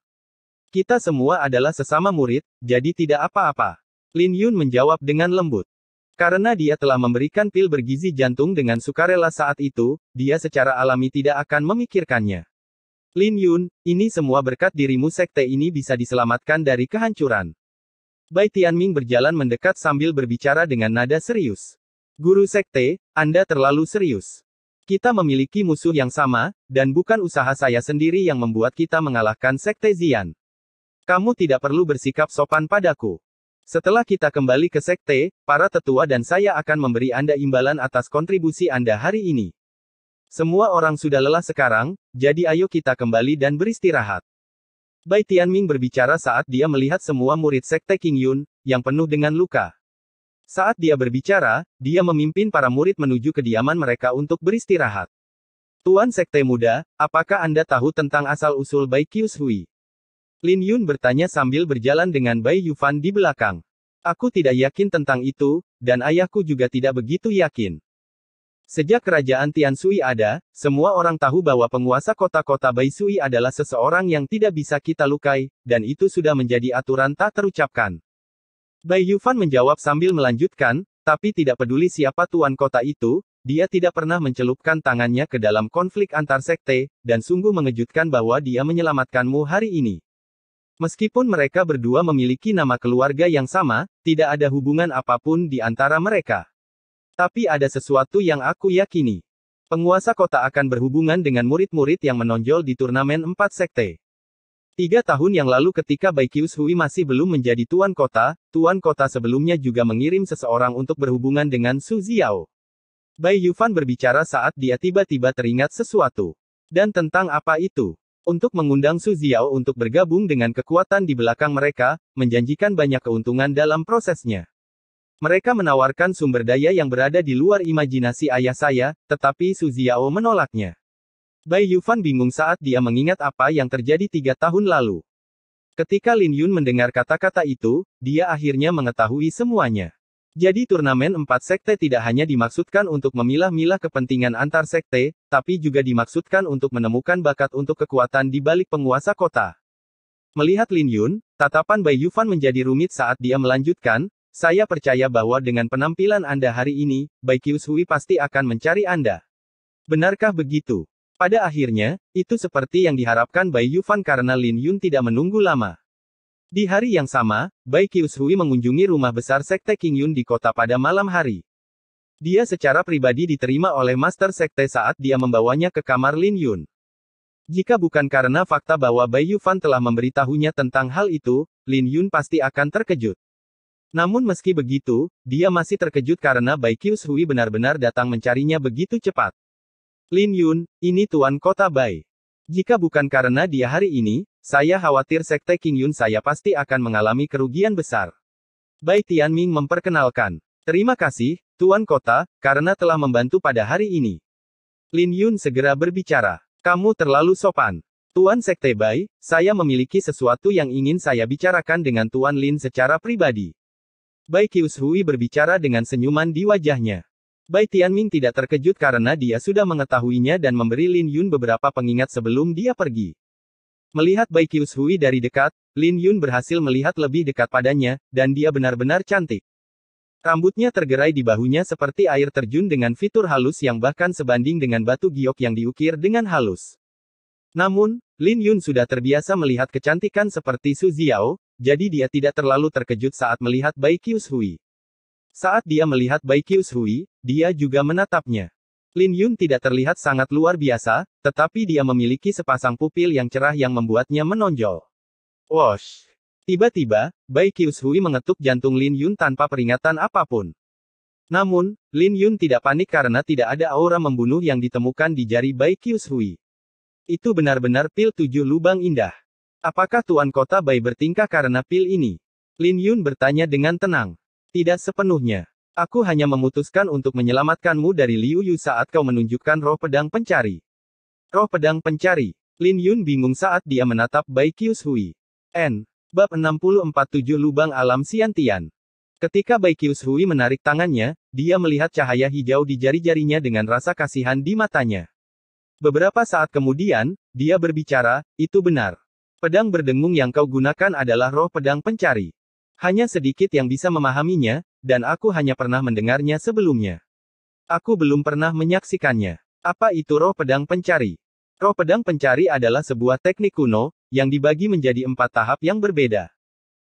Kita semua adalah sesama murid, jadi tidak apa-apa. Lin Yun menjawab dengan lembut. Karena dia telah memberikan pil bergizi jantung dengan sukarela saat itu, dia secara alami tidak akan memikirkannya. Lin Yun, ini semua berkat dirimu sekte ini bisa diselamatkan dari kehancuran. Bai Tianming berjalan mendekat sambil berbicara dengan nada serius. Guru sekte, Anda terlalu serius. Kita memiliki musuh yang sama, dan bukan usaha saya sendiri yang membuat kita mengalahkan Sekte Xian. Kamu tidak perlu bersikap sopan padaku. Setelah kita kembali ke sekte, para tetua dan saya akan memberi Anda imbalan atas kontribusi Anda hari ini. Semua orang sudah lelah sekarang, jadi ayo kita kembali dan beristirahat. Bai Tianming berbicara saat dia melihat semua murid Sekte Qingyun, yang penuh dengan luka. Saat dia berbicara, dia memimpin para murid menuju kediaman mereka untuk beristirahat. Tuan Sekte Muda, apakah Anda tahu tentang asal-usul Bai Qiushui? Lin Yun bertanya sambil berjalan dengan Bai Yufan di belakang. Aku tidak yakin tentang itu, dan ayahku juga tidak begitu yakin. Sejak kerajaan Tianshui ada, semua orang tahu bahwa penguasa kota-kota Baishui adalah seseorang yang tidak bisa kita lukai, dan itu sudah menjadi aturan tak terucapkan. Bai Yufan menjawab sambil melanjutkan, tapi tidak peduli siapa tuan kota itu, dia tidak pernah mencelupkan tangannya ke dalam konflik antar sekte, dan sungguh mengejutkan bahwa dia menyelamatkanmu hari ini. Meskipun mereka berdua memiliki nama keluarga yang sama, tidak ada hubungan apapun di antara mereka. Tapi ada sesuatu yang aku yakini. Penguasa kota akan berhubungan dengan murid-murid yang menonjol di turnamen 4 sekte. 3 tahun yang lalu ketika Bai Qiushui masih belum menjadi tuan kota sebelumnya juga mengirim seseorang untuk berhubungan dengan Su Xiao. Bai Yufan berbicara saat dia tiba-tiba teringat sesuatu. Dan tentang apa itu? Untuk mengundang Su Xiao untuk bergabung dengan kekuatan di belakang mereka, menjanjikan banyak keuntungan dalam prosesnya. Mereka menawarkan sumber daya yang berada di luar imajinasi ayah saya, tetapi Su Xiao menolaknya. Bai Yufan bingung saat dia mengingat apa yang terjadi 3 tahun lalu. Ketika Lin Yun mendengar kata-kata itu, dia akhirnya mengetahui semuanya. Jadi turnamen 4 sekte tidak hanya dimaksudkan untuk memilah-milah kepentingan antar sekte, tapi juga dimaksudkan untuk menemukan bakat untuk kekuatan di balik penguasa kota. Melihat Lin Yun, tatapan Bai Yufan menjadi rumit saat dia melanjutkan, saya percaya bahwa dengan penampilan Anda hari ini, Bai Qiushui pasti akan mencari Anda. Benarkah begitu? Pada akhirnya, itu seperti yang diharapkan Bai Yufan karena Lin Yun tidak menunggu lama. Di hari yang sama, Bai Qiushui mengunjungi rumah besar Sekte King Yun di kota pada malam hari. Dia secara pribadi diterima oleh Master Sekte saat dia membawanya ke kamar Lin Yun. Jika bukan karena fakta bahwa Bai Yufan telah memberitahunya tentang hal itu, Lin Yun pasti akan terkejut. Namun meski begitu, dia masih terkejut karena Bai Qiushui benar-benar datang mencarinya begitu cepat. Lin Yun, ini Tuan Kota Bai. Jika bukan karena dia hari ini, saya khawatir Sekte King Yun saya pasti akan mengalami kerugian besar. Bai Tianming memperkenalkan. Terima kasih, Tuan Kota, karena telah membantu pada hari ini. Lin Yun segera berbicara. Kamu terlalu sopan. Tuan Sekte Bai, saya memiliki sesuatu yang ingin saya bicarakan dengan Tuan Lin secara pribadi. Bai Qiushui berbicara dengan senyuman di wajahnya. Bai Tianming tidak terkejut karena dia sudah mengetahuinya dan memberi Lin Yun beberapa pengingat sebelum dia pergi. Melihat Bai Qiushui dari dekat, Lin Yun berhasil melihat lebih dekat padanya, dan dia benar-benar cantik. Rambutnya tergerai di bahunya seperti air terjun dengan fitur halus yang bahkan sebanding dengan batu giok yang diukir dengan halus. Namun, Lin Yun sudah terbiasa melihat kecantikan seperti Su Xiao, jadi dia tidak terlalu terkejut saat melihat Bai Qiushui. Saat dia melihat Bai Qiushui, dia juga menatapnya. Lin Yun tidak terlihat sangat luar biasa, tetapi dia memiliki sepasang pupil yang cerah yang membuatnya menonjol. Wosh! Tiba-tiba, Bai Qiushui mengetuk jantung Lin Yun tanpa peringatan apapun. Namun, Lin Yun tidak panik karena tidak ada aura membunuh yang ditemukan di jari Bai Qiushui. Itu benar-benar pil 7 lubang indah. Apakah Tuan Kota Bai bertingkah karena pil ini? Lin Yun bertanya dengan tenang. Tidak sepenuhnya. Aku hanya memutuskan untuk menyelamatkanmu dari Liu Yu saat kau menunjukkan roh pedang pencari. Roh pedang pencari. Lin Yun bingung saat dia menatap Bai Qiushui. Bab 647 Lubang Alam Xiantian. Ketika Bai Qiushui menarik tangannya, dia melihat cahaya hijau di jari-jarinya dengan rasa kasihan di matanya. Beberapa saat kemudian, dia berbicara, itu benar. Pedang berdengung yang kau gunakan adalah roh pedang pencari. Hanya sedikit yang bisa memahaminya, dan aku hanya pernah mendengarnya sebelumnya. Aku belum pernah menyaksikannya. Apa itu roh pedang pencari? Roh pedang pencari adalah sebuah teknik kuno, yang dibagi menjadi 4 tahap yang berbeda.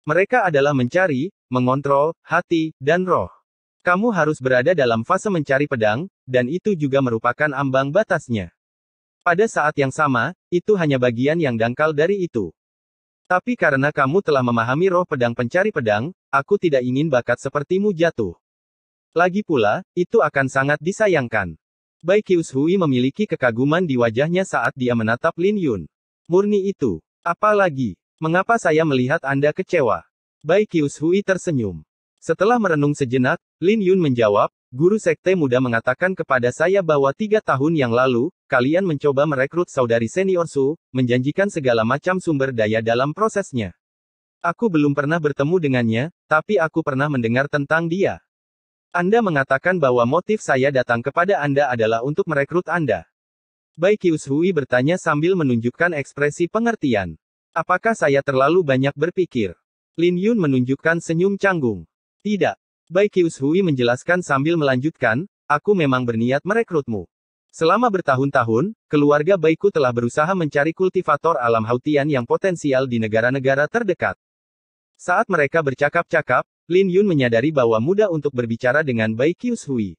Mereka adalah mencari, mengontrol, hati, dan roh. Kamu harus berada dalam fase mencari pedang, dan itu juga merupakan ambang batasnya. Pada saat yang sama, itu hanya bagian yang dangkal dari itu. Tapi karena kamu telah memahami roh pedang pencari pedang, aku tidak ingin bakat sepertimu jatuh. Lagi pula, itu akan sangat disayangkan. Bai Qiushui memiliki kekaguman di wajahnya saat dia menatap Lin Yun. Murni itu. Apalagi, mengapa saya melihat Anda kecewa? Bai Qiushui tersenyum. Setelah merenung sejenak, Lin Yun menjawab, Guru Sekte Muda mengatakan kepada saya bahwa 3 tahun yang lalu, kalian mencoba merekrut saudari senior Su, menjanjikan segala macam sumber daya dalam prosesnya. Aku belum pernah bertemu dengannya, tapi aku pernah mendengar tentang dia. Anda mengatakan bahwa motif saya datang kepada Anda adalah untuk merekrut Anda. Bai Qiushui bertanya sambil menunjukkan ekspresi pengertian. Apakah saya terlalu banyak berpikir? Lin Yun menunjukkan senyum canggung. Tidak. Bai Qiushui menjelaskan sambil melanjutkan, aku memang berniat merekrutmu. Selama bertahun-tahun, keluarga Baiku telah berusaha mencari kultivator alam Hautian yang potensial di negara-negara terdekat. Saat mereka bercakap-cakap, Lin Yun menyadari bahwa mudah untuk berbicara dengan Bai Qiushui.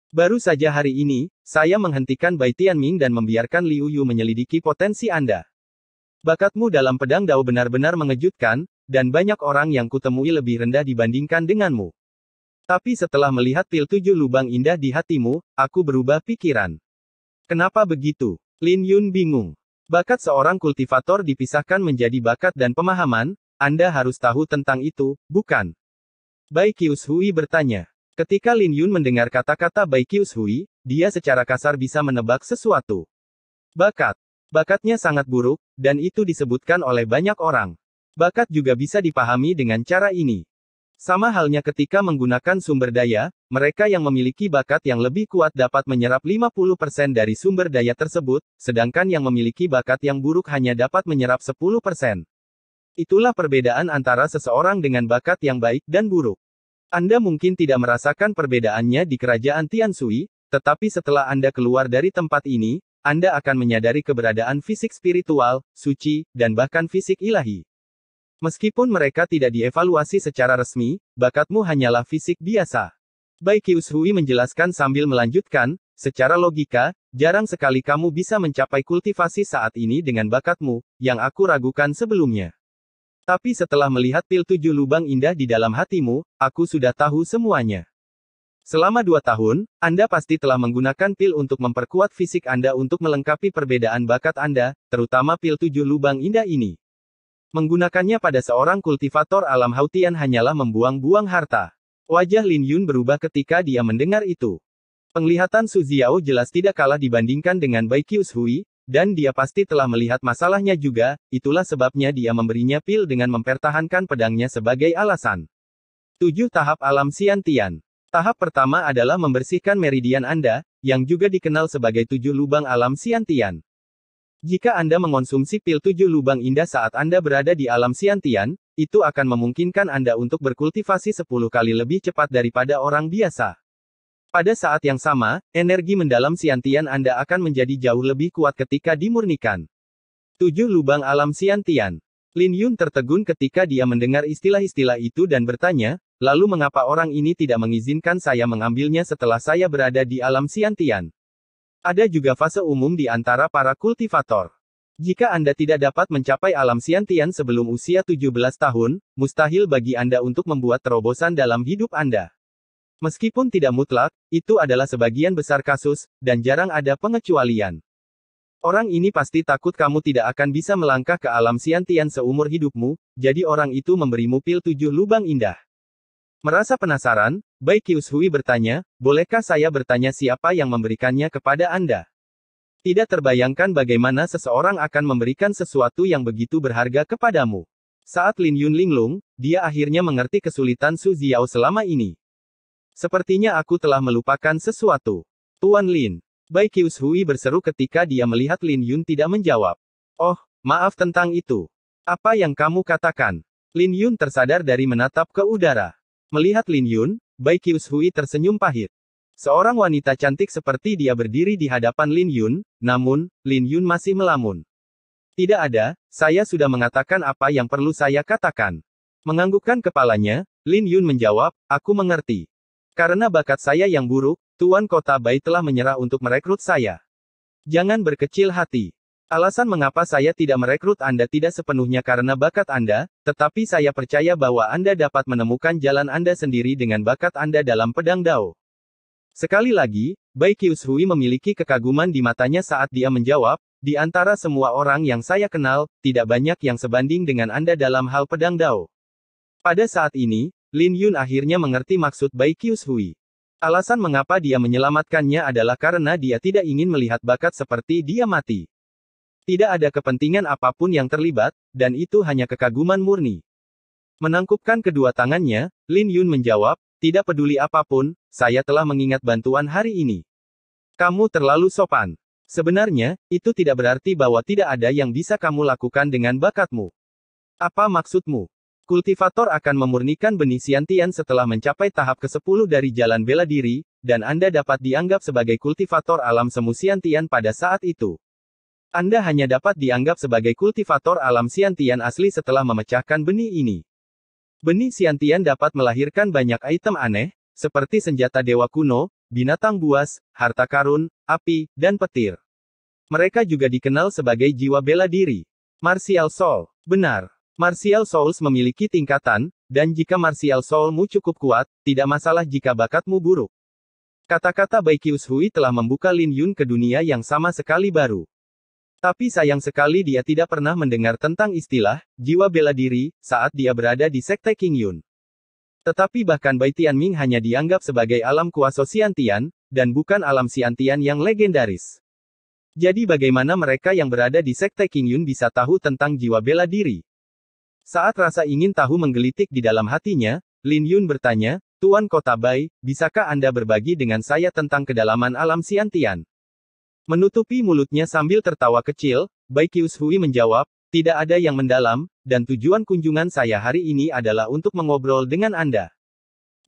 Baru saja hari ini, saya menghentikan Bai Tianming dan membiarkan Liu Yu menyelidiki potensi Anda. Bakatmu dalam pedang dao benar-benar mengejutkan, dan banyak orang yang kutemui lebih rendah dibandingkan denganmu. Tapi setelah melihat pil 7 lubang indah di hatimu, aku berubah pikiran. Kenapa begitu? Lin Yun bingung. Bakat seorang kultivator dipisahkan menjadi bakat dan pemahaman, Anda harus tahu tentang itu, bukan? Bai Qiushui bertanya. Ketika Lin Yun mendengar kata-kata Bai Qiushui, dia secara kasar bisa menebak sesuatu. Bakat. Bakatnya sangat buruk, dan itu disebutkan oleh banyak orang. Bakat juga bisa dipahami dengan cara ini. Sama halnya ketika menggunakan sumber daya, mereka yang memiliki bakat yang lebih kuat dapat menyerap 50% dari sumber daya tersebut, sedangkan yang memiliki bakat yang buruk hanya dapat menyerap 10%. Itulah perbedaan antara seseorang dengan bakat yang baik dan buruk. Anda mungkin tidak merasakan perbedaannya di kerajaan Tianshui, tetapi setelah Anda keluar dari tempat ini, Anda akan menyadari keberadaan fisik spiritual, suci, dan bahkan fisik ilahi. Meskipun mereka tidak dievaluasi secara resmi, bakatmu hanyalah fisik biasa. Bai Qiushui menjelaskan sambil melanjutkan, secara logika, jarang sekali kamu bisa mencapai kultivasi saat ini dengan bakatmu, yang aku ragukan sebelumnya. Tapi setelah melihat pil 7 lubang indah di dalam hatimu, aku sudah tahu semuanya. Selama 2 tahun, Anda pasti telah menggunakan pil untuk memperkuat fisik Anda untuk melengkapi perbedaan bakat Anda, terutama pil 7 lubang indah ini. Menggunakannya pada seorang kultivator alam Hautian hanyalah membuang-buang harta. Wajah Lin Yun berubah ketika dia mendengar itu. Penglihatan Su Xiao jelas tidak kalah dibandingkan dengan Bai Qiushui, dan dia pasti telah melihat masalahnya juga, itulah sebabnya dia memberinya pil dengan mempertahankan pedangnya sebagai alasan. 7 tahap alam Xiantian. Tahap pertama adalah membersihkan meridian Anda, yang juga dikenal sebagai 7 lubang alam Xiantian. Jika Anda mengonsumsi pil 7 lubang indah saat Anda berada di alam Xiantian, itu akan memungkinkan Anda untuk berkultivasi 10 kali lebih cepat daripada orang biasa. Pada saat yang sama, energi mendalam Xiantian Anda akan menjadi jauh lebih kuat ketika dimurnikan. 7 lubang alam Xiantian. Lin Yun tertegun ketika dia mendengar istilah-istilah itu dan bertanya, lalu mengapa orang ini tidak mengizinkan saya mengambilnya setelah saya berada di alam Xiantian? Ada juga fase umum di antara para kultivator. Jika Anda tidak dapat mencapai alam Xiantian sebelum usia 17 tahun, mustahil bagi Anda untuk membuat terobosan dalam hidup Anda. Meskipun tidak mutlak, itu adalah sebagian besar kasus, dan jarang ada pengecualian. Orang ini pasti takut kamu tidak akan bisa melangkah ke alam Xiantian seumur hidupmu, jadi orang itu memberimu pil 7 lubang indah. Merasa penasaran, Bai Qiushui bertanya, bolehkah saya bertanya siapa yang memberikannya kepada Anda? Tidak terbayangkan bagaimana seseorang akan memberikan sesuatu yang begitu berharga kepadamu. Saat Lin Yun linglung, dia akhirnya mengerti kesulitan Su Xiao selama ini. Sepertinya aku telah melupakan sesuatu. Tuan Lin. Bai Qiushui berseru ketika dia melihat Lin Yun tidak menjawab. Oh, maaf tentang itu. Apa yang kamu katakan? Lin Yun tersadar dari menatap ke udara. Melihat Lin Yun, Bai Qiushui tersenyum pahit. Seorang wanita cantik seperti dia berdiri di hadapan Lin Yun, namun, Lin Yun masih melamun. Tidak ada, saya sudah mengatakan apa yang perlu saya katakan. Menganggukkan kepalanya, Lin Yun menjawab, aku mengerti. Karena bakat saya yang buruk, Tuan Kota Bai telah menyerah untuk merekrut saya. Jangan berkecil hati. Alasan mengapa saya tidak merekrut Anda tidak sepenuhnya karena bakat Anda, tetapi saya percaya bahwa Anda dapat menemukan jalan Anda sendiri dengan bakat Anda dalam pedang Dao. Sekali lagi, Bai Qiushui memiliki kekaguman di matanya saat dia menjawab, di antara semua orang yang saya kenal, tidak banyak yang sebanding dengan Anda dalam hal pedang Dao. Pada saat ini, Lin Yun akhirnya mengerti maksud Bai Qiushui. Alasan mengapa dia menyelamatkannya adalah karena dia tidak ingin melihat bakat seperti dia mati. Tidak ada kepentingan apapun yang terlibat, dan itu hanya kekaguman murni. Menangkupkan kedua tangannya, Lin Yun menjawab, tidak peduli apapun, saya telah mengingat bantuan hari ini. Kamu terlalu sopan. Sebenarnya, itu tidak berarti bahwa tidak ada yang bisa kamu lakukan dengan bakatmu. Apa maksudmu? Kultivator akan memurnikan benih Xiantian setelah mencapai tahap ke-10 dari jalan bela diri, dan Anda dapat dianggap sebagai kultivator alam semu Xiantian pada saat itu. Anda hanya dapat dianggap sebagai kultivator alam Xiantian asli setelah memecahkan benih ini. Benih Xiantian dapat melahirkan banyak item aneh, seperti senjata dewa kuno, binatang buas, harta karun, api, dan petir. Mereka juga dikenal sebagai jiwa bela diri. Martial Soul. Benar. Martial Souls memiliki tingkatan, dan jika martial soul-mu cukup kuat, tidak masalah jika bakatmu buruk. Kata-kata Baiqius Hui telah membuka Lin Yun ke dunia yang sama sekali baru. Tapi sayang sekali dia tidak pernah mendengar tentang istilah jiwa bela diri saat dia berada di Sekte King Yun. Tetapi bahkan Bai Tianming hanya dianggap sebagai alam kuasa Xiantian, dan bukan alam Xiantian yang legendaris. Jadi bagaimana mereka yang berada di Sekte King Yun bisa tahu tentang jiwa bela diri? Saat rasa ingin tahu menggelitik di dalam hatinya, Lin Yun bertanya, Tuan Kota Bai, bisakah Anda berbagi dengan saya tentang kedalaman alam Xiantian? Menutupi mulutnya sambil tertawa kecil, Baiqius Hui menjawab, tidak ada yang mendalam, dan tujuan kunjungan saya hari ini adalah untuk mengobrol dengan Anda.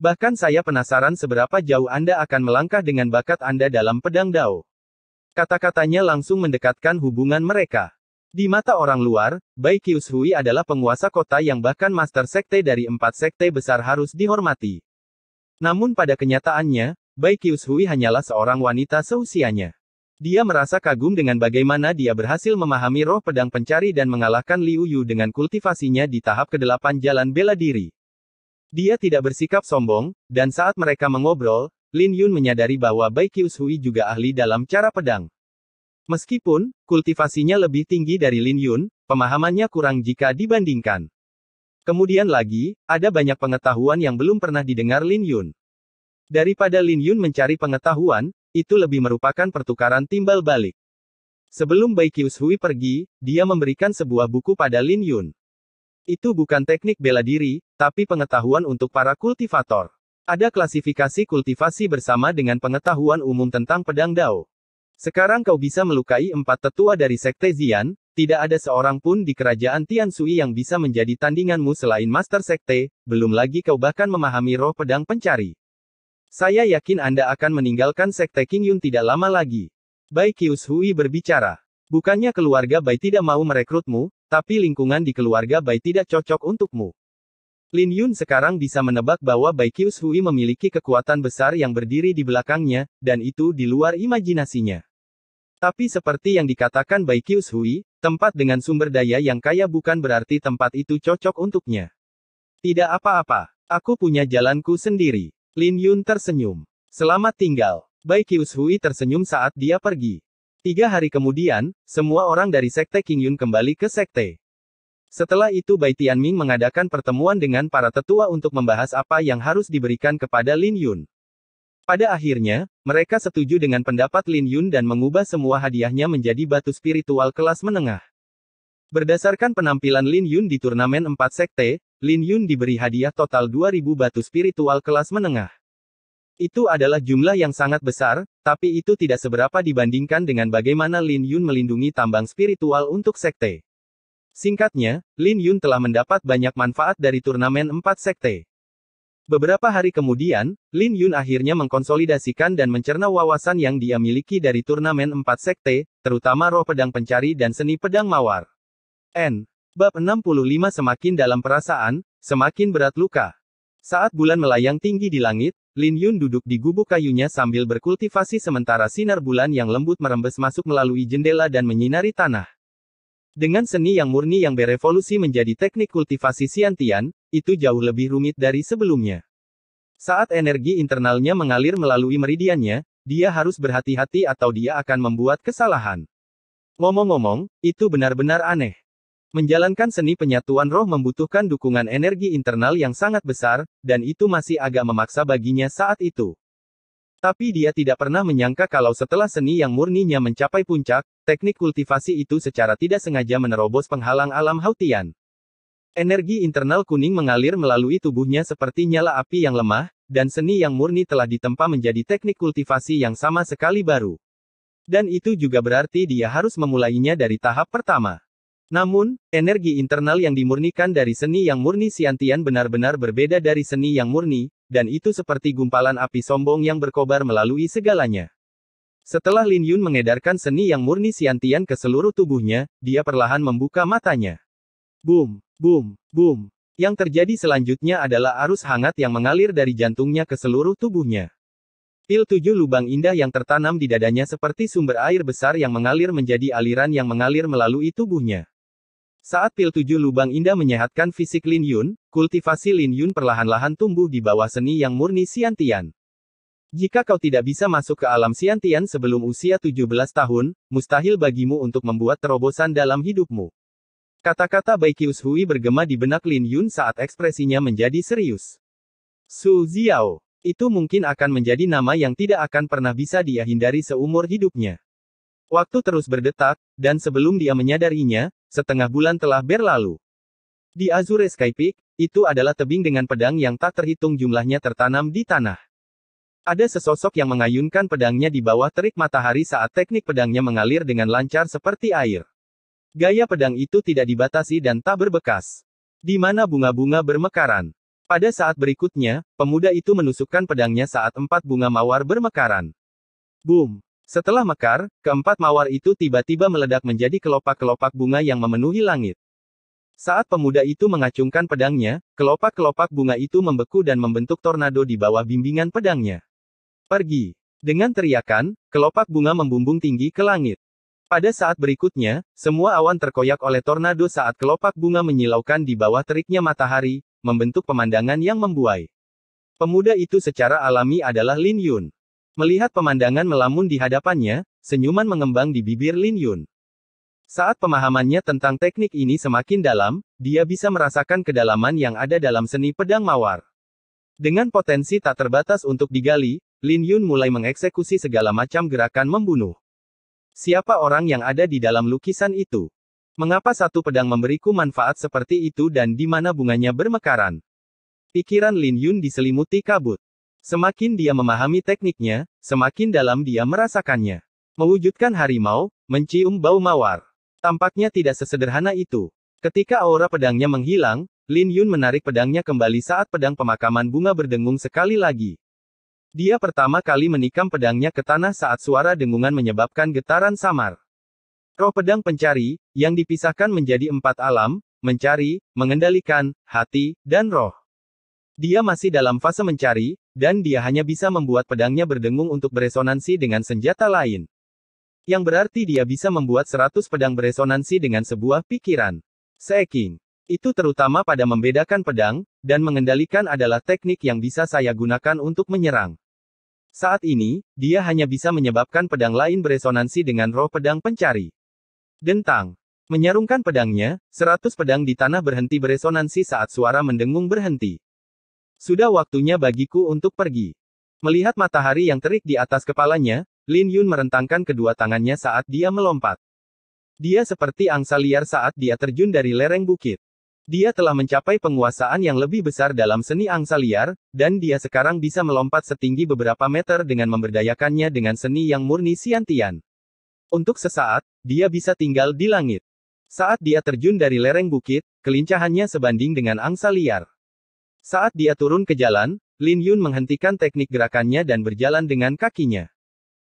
Bahkan saya penasaran seberapa jauh Anda akan melangkah dengan bakat Anda dalam pedang Dao. Kata-katanya langsung mendekatkan hubungan mereka. Di mata orang luar, Baiqius Hui adalah penguasa kota yang bahkan master sekte dari 4 sekte besar harus dihormati. Namun pada kenyataannya, Baiqius Hui hanyalah seorang wanita seusianya. Dia merasa kagum dengan bagaimana dia berhasil memahami roh pedang pencari dan mengalahkan Liu Yu dengan kultivasinya di tahap ke-8 jalan bela diri. Dia tidak bersikap sombong, dan saat mereka mengobrol, Lin Yun menyadari bahwa Baiqius Hui juga ahli dalam cara pedang. Meskipun, kultivasinya lebih tinggi dari Lin Yun, pemahamannya kurang jika dibandingkan. Kemudian lagi, ada banyak pengetahuan yang belum pernah didengar Lin Yun. Daripada Lin Yun mencari pengetahuan, itu lebih merupakan pertukaran timbal balik. Sebelum Baiqius Hui pergi, dia memberikan sebuah buku pada Lin Yun. Itu bukan teknik bela diri, tapi pengetahuan untuk para kultivator. Ada klasifikasi kultivasi bersama dengan pengetahuan umum tentang pedang Dao. Sekarang kau bisa melukai 4 tetua dari Sekte Xian, tidak ada seorang pun di kerajaan Tianshui yang bisa menjadi tandinganmu selain Master Sekte, belum lagi kau bahkan memahami roh pedang pencari. Saya yakin Anda akan meninggalkan Sekte King Yun tidak lama lagi. Baiqius Hui berbicara. Bukannya keluarga Bai tidak mau merekrutmu, tapi lingkungan di keluarga Bai tidak cocok untukmu. Lin Yun sekarang bisa menebak bahwa Baiqius Hui memiliki kekuatan besar yang berdiri di belakangnya, dan itu di luar imajinasinya. Tapi seperti yang dikatakan Baiqius Hui, tempat dengan sumber daya yang kaya bukan berarti tempat itu cocok untuknya. Tidak apa-apa, aku punya jalanku sendiri. Lin Yun tersenyum. Selamat tinggal. Baiqius Hui tersenyum saat dia pergi. 3 hari kemudian, semua orang dari Sekte King Yun kembali ke Sekte. Setelah itu Bai Tianming mengadakan pertemuan dengan para tetua untuk membahas apa yang harus diberikan kepada Lin Yun. Pada akhirnya, mereka setuju dengan pendapat Lin Yun dan mengubah semua hadiahnya menjadi batu spiritual kelas menengah. Berdasarkan penampilan Lin Yun di turnamen 4 sekte, Lin Yun diberi hadiah total 2000 batu spiritual kelas menengah. Itu adalah jumlah yang sangat besar, tapi itu tidak seberapa dibandingkan dengan bagaimana Lin Yun melindungi tambang spiritual untuk sekte. Singkatnya, Lin Yun telah mendapat banyak manfaat dari turnamen 4 sekte. Beberapa hari kemudian, Lin Yun akhirnya mengkonsolidasikan dan mencerna wawasan yang dia miliki dari turnamen 4 sekte, terutama roh pedang pencari dan seni pedang mawar. Bab 65 Semakin dalam perasaan, semakin berat luka. Saat bulan melayang tinggi di langit, Lin Yun duduk di gubuk kayunya sambil berkultivasi sementara sinar bulan yang lembut merembes masuk melalui jendela dan menyinari tanah. Dengan seni yang murni yang berevolusi menjadi teknik kultivasi Xiantian, itu jauh lebih rumit dari sebelumnya. Saat energi internalnya mengalir melalui meridiannya, dia harus berhati-hati atau dia akan membuat kesalahan. Ngomong-ngomong, itu benar-benar aneh. Menjalankan seni penyatuan roh membutuhkan dukungan energi internal yang sangat besar, dan itu masih agak memaksa baginya saat itu. Tapi dia tidak pernah menyangka kalau setelah seni yang murninya mencapai puncak, teknik kultivasi itu secara tidak sengaja menerobos penghalang alam Hautian. Energi internal kuning mengalir melalui tubuhnya seperti nyala api yang lemah, dan seni yang murni telah ditempa menjadi teknik kultivasi yang sama sekali baru. Dan itu juga berarti dia harus memulainya dari tahap pertama. Namun, energi internal yang dimurnikan dari seni yang murni Xiantian benar-benar berbeda dari seni yang murni, dan itu seperti gumpalan api sombong yang berkobar melalui segalanya. Setelah Lin Yun mengedarkan seni yang murni Xiantian ke seluruh tubuhnya, dia perlahan membuka matanya. Boom, boom, boom. Yang terjadi selanjutnya adalah arus hangat yang mengalir dari jantungnya ke seluruh tubuhnya. Pil 7 lubang indah yang tertanam di dadanya seperti sumber air besar yang mengalir menjadi aliran yang mengalir melalui tubuhnya. Saat pil 7 lubang indah menyehatkan fisik Lin Yun, kultivasi Lin Yun perlahan-lahan tumbuh di bawah seni yang murni Xiantian. Jika kau tidak bisa masuk ke alam Xiantian sebelum usia 17 tahun, mustahil bagimu untuk membuat terobosan dalam hidupmu. Kata-kata Baiqius Hui bergema di benak Lin Yun saat ekspresinya menjadi serius. Su Xiao. Itu mungkin akan menjadi nama yang tidak akan pernah bisa dia hindari seumur hidupnya. Waktu terus berdetak, dan sebelum dia menyadarinya, setengah bulan telah berlalu. Di Azure Sky Peak, itu adalah tebing dengan pedang yang tak terhitung jumlahnya tertanam di tanah. Ada sesosok yang mengayunkan pedangnya di bawah terik matahari saat teknik pedangnya mengalir dengan lancar seperti air. Gaya pedang itu tidak dibatasi dan tak berbekas. Di mana bunga-bunga bermekaran. Pada saat berikutnya, pemuda itu menusukkan pedangnya saat 4 bunga mawar bermekaran. Boom! Setelah mekar, keempat mawar itu tiba-tiba meledak menjadi kelopak-kelopak bunga yang memenuhi langit. Saat pemuda itu mengacungkan pedangnya, kelopak-kelopak bunga itu membeku dan membentuk tornado di bawah bimbingan pedangnya. Pergi! Dengan teriakan, kelopak bunga membumbung tinggi ke langit. Pada saat berikutnya, semua awan terkoyak oleh tornado saat kelopak bunga menyilaukan di bawah teriknya matahari, membentuk pemandangan yang membuai. Pemuda itu secara alami adalah Lin Yun. Melihat pemandangan melamun di hadapannya, senyuman mengembang di bibir Lin Yun. Saat pemahamannya tentang teknik ini semakin dalam, dia bisa merasakan kedalaman yang ada dalam seni pedang mawar. Dengan potensi tak terbatas untuk digali, Lin Yun mulai mengeksekusi segala macam gerakan membunuh. Siapa orang yang ada di dalam lukisan itu? Mengapa satu pedang memberiku manfaat seperti itu dan di mana bunganya bermekaran? Pikiran Lin Yun diselimuti kabut. Semakin dia memahami tekniknya, semakin dalam dia merasakannya. Mewujudkan harimau, mencium bau mawar. Tampaknya tidak sesederhana itu. Ketika aura pedangnya menghilang, Lin Yun menarik pedangnya kembali saat pedang pemakaman bunga berdengung sekali lagi. Dia pertama kali menikam pedangnya ke tanah saat suara dengungan menyebabkan getaran samar. Roh pedang pencari, yang dipisahkan menjadi 4 alam, mencari, mengendalikan, hati, dan roh. Dia masih dalam fase mencari, dan dia hanya bisa membuat pedangnya berdengung untuk beresonansi dengan senjata lain. Yang berarti dia bisa membuat 100 pedang beresonansi dengan sebuah pikiran. Seeking. Itu terutama pada membedakan pedang, dan mengendalikan adalah teknik yang bisa saya gunakan untuk menyerang. Saat ini, dia hanya bisa menyebabkan pedang lain beresonansi dengan roh pedang pencari. Dentang. Menyarungkan pedangnya, 100 pedang di tanah berhenti beresonansi saat suara mendengung berhenti. Sudah waktunya bagiku untuk pergi. Melihat matahari yang terik di atas kepalanya, Lin Yun merentangkan kedua tangannya saat dia melompat. Dia seperti angsa liar saat dia terjun dari lereng bukit. Dia telah mencapai penguasaan yang lebih besar dalam seni angsa liar, dan dia sekarang bisa melompat setinggi beberapa meter dengan memberdayakannya dengan seni yang murni Xiantian. Untuk sesaat, dia bisa tinggal di langit. Saat dia terjun dari lereng bukit, kelincahannya sebanding dengan angsa liar. Saat dia turun ke jalan, Lin Yun menghentikan teknik gerakannya dan berjalan dengan kakinya.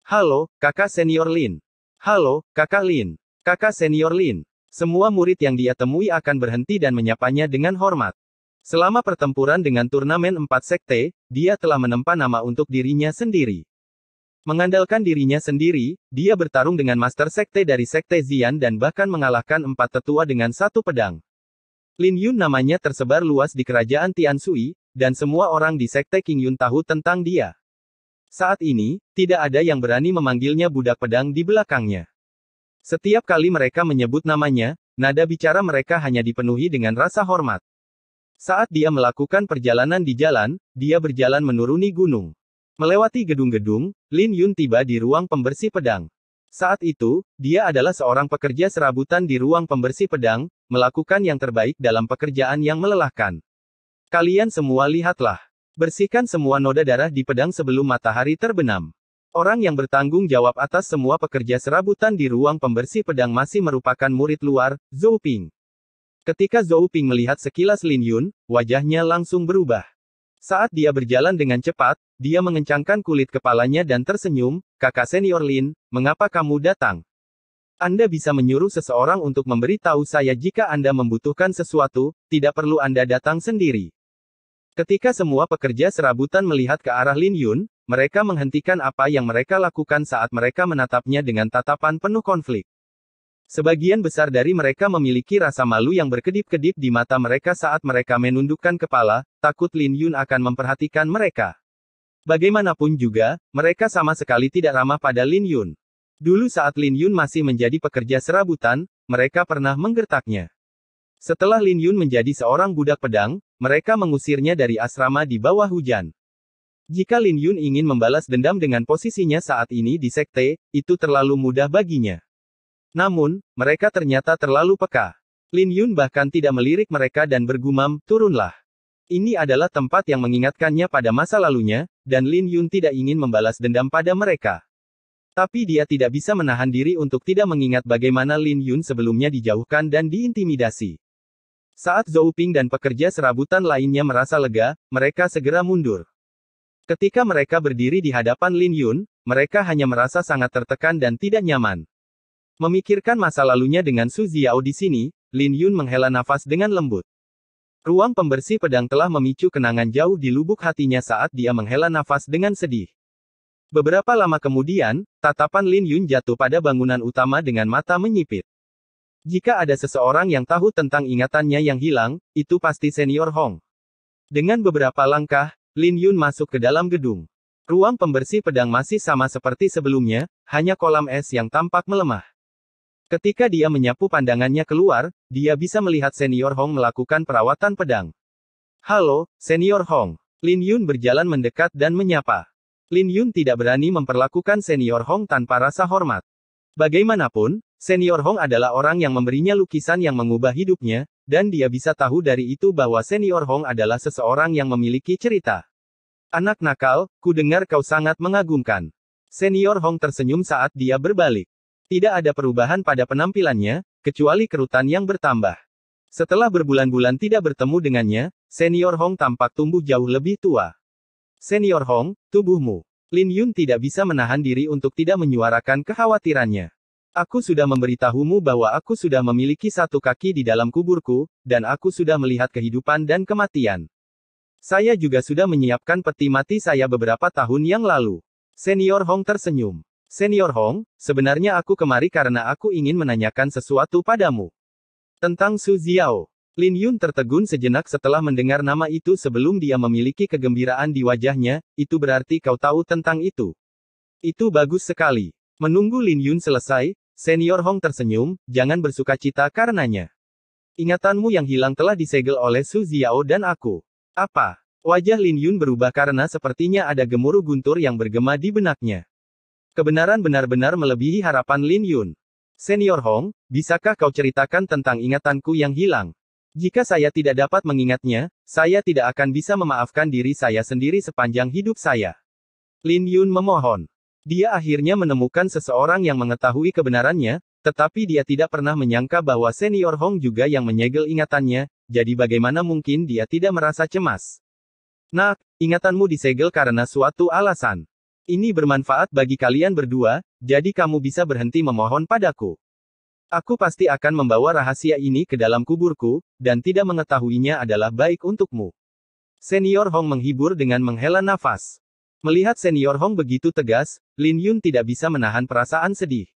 Halo, kakak senior Lin. Halo, kakak Lin. Kakak senior Lin. Semua murid yang dia temui akan berhenti dan menyapanya dengan hormat. Selama pertempuran dengan turnamen 4 sekte, dia telah menempa nama untuk dirinya sendiri. Mengandalkan dirinya sendiri, dia bertarung dengan master sekte dari sekte Xian dan bahkan mengalahkan 4 tetua dengan 1 pedang. Lin Yun namanya tersebar luas di kerajaan Tianshui, dan semua orang di sekte King Yun tahu tentang dia. Saat ini, tidak ada yang berani memanggilnya budak pedang di belakangnya. Setiap kali mereka menyebut namanya, nada bicara mereka hanya dipenuhi dengan rasa hormat. Saat dia melakukan perjalanan di jalan, dia berjalan menuruni gunung. Melewati gedung-gedung, Lin Yun tiba di ruang pembersih pedang. Saat itu, dia adalah seorang pekerja serabutan di ruang pembersih pedang, melakukan yang terbaik dalam pekerjaan yang melelahkan. Kalian semua lihatlah. Bersihkan semua noda darah di pedang sebelum matahari terbenam. Orang yang bertanggung jawab atas semua pekerja serabutan di ruang pembersih pedang masih merupakan murid luar, Zhou Ping. Ketika Zhou Ping melihat sekilas Lin Yun, wajahnya langsung berubah. Saat dia berjalan dengan cepat, dia mengencangkan kulit kepalanya dan tersenyum, kakak senior Lin, mengapa kamu datang? Anda bisa menyuruh seseorang untuk memberitahu saya jika Anda membutuhkan sesuatu, tidak perlu Anda datang sendiri. Ketika semua pekerja serabutan melihat ke arah Lin Yun, mereka menghentikan apa yang mereka lakukan saat mereka menatapnya dengan tatapan penuh konflik. Sebagian besar dari mereka memiliki rasa malu yang berkedip-kedip di mata mereka saat mereka menundukkan kepala, takut Lin Yun akan memperhatikan mereka. Bagaimanapun juga, mereka sama sekali tidak ramah pada Lin Yun. Dulu saat Lin Yun masih menjadi pekerja serabutan, mereka pernah menggertaknya. Setelah Lin Yun menjadi seorang budak pedang, mereka mengusirnya dari asrama di bawah hujan. Jika Lin Yun ingin membalas dendam dengan posisinya saat ini di sekte, itu terlalu mudah baginya. Namun, mereka ternyata terlalu peka. Lin Yun bahkan tidak melirik mereka dan bergumam, "Turunlah." Ini adalah tempat yang mengingatkannya pada masa lalunya, dan Lin Yun tidak ingin membalas dendam pada mereka. Tapi dia tidak bisa menahan diri untuk tidak mengingat bagaimana Lin Yun sebelumnya dijauhkan dan diintimidasi. Saat Zhou Ping dan pekerja serabutan lainnya merasa lega, mereka segera mundur. Ketika mereka berdiri di hadapan Lin Yun, mereka hanya merasa sangat tertekan dan tidak nyaman. Memikirkan masa lalunya dengan Su Ziao di sini, Lin Yun menghela nafas dengan lembut. Ruang pembersih pedang telah memicu kenangan jauh di lubuk hatinya saat dia menghela nafas dengan sedih. Beberapa lama kemudian, tatapan Lin Yun jatuh pada bangunan utama dengan mata menyipit. Jika ada seseorang yang tahu tentang ingatannya yang hilang, itu pasti Senior Hong. Dengan beberapa langkah, Lin Yun masuk ke dalam gedung. Ruang pembersih pedang masih sama seperti sebelumnya, hanya kolam es yang tampak melemah. Ketika dia menyapu pandangannya keluar, dia bisa melihat Senior Hong melakukan perawatan pedang. "Halo, Senior Hong." Lin Yun berjalan mendekat dan menyapa. Lin Yun tidak berani memperlakukan Senior Hong tanpa rasa hormat. Bagaimanapun, Senior Hong adalah orang yang memberinya lukisan yang mengubah hidupnya, dan dia bisa tahu dari itu bahwa Senior Hong adalah seseorang yang memiliki cerita. "Anak nakal, ku dengar kau sangat mengagumkan." Senior Hong tersenyum saat dia berbalik. Tidak ada perubahan pada penampilannya, kecuali kerutan yang bertambah. Setelah berbulan-bulan tidak bertemu dengannya, Senior Hong tampak tumbuh jauh lebih tua. "Senior Hong, tubuhmu." Lin Yun tidak bisa menahan diri untuk tidak menyuarakan kekhawatirannya. "Aku sudah memberitahumu bahwa aku sudah memiliki satu kaki di dalam kuburku, dan aku sudah melihat kehidupan dan kematian. Saya juga sudah menyiapkan peti mati saya beberapa tahun yang lalu." Senior Hong tersenyum. "Senior Hong, sebenarnya aku kemari karena aku ingin menanyakan sesuatu padamu. Tentang Su Ziao." Lin Yun tertegun sejenak setelah mendengar nama itu sebelum dia memiliki kegembiraan di wajahnya, "Itu berarti kau tahu tentang itu." "Itu bagus sekali." Menunggu Lin Yun selesai, Senior Hong tersenyum, "Jangan bersukacita karenanya. Ingatanmu yang hilang telah disegel oleh Su Ziao dan aku." "Apa?" Wajah Lin Yun berubah karena sepertinya ada gemuruh guntur yang bergema di benaknya. Kebenaran benar-benar melebihi harapan Lin Yun. "Senior Hong, bisakah kau ceritakan tentang ingatanku yang hilang? Jika saya tidak dapat mengingatnya, saya tidak akan bisa memaafkan diri saya sendiri sepanjang hidup saya." Lin Yun memohon. Dia akhirnya menemukan seseorang yang mengetahui kebenarannya, tetapi dia tidak pernah menyangka bahwa Senior Hong juga yang menyegel ingatannya, jadi bagaimana mungkin dia tidak merasa cemas. "Nak, ingatanmu disegel karena suatu alasan. Ini bermanfaat bagi kalian berdua, jadi kamu bisa berhenti memohon padaku. Aku pasti akan membawa rahasia ini ke dalam kuburku, dan tidak mengetahuinya adalah baik untukmu." Senior Hong menghibur dengan menghela nafas. Melihat Senior Hong begitu tegas, Lin Yun tidak bisa menahan perasaan sedih.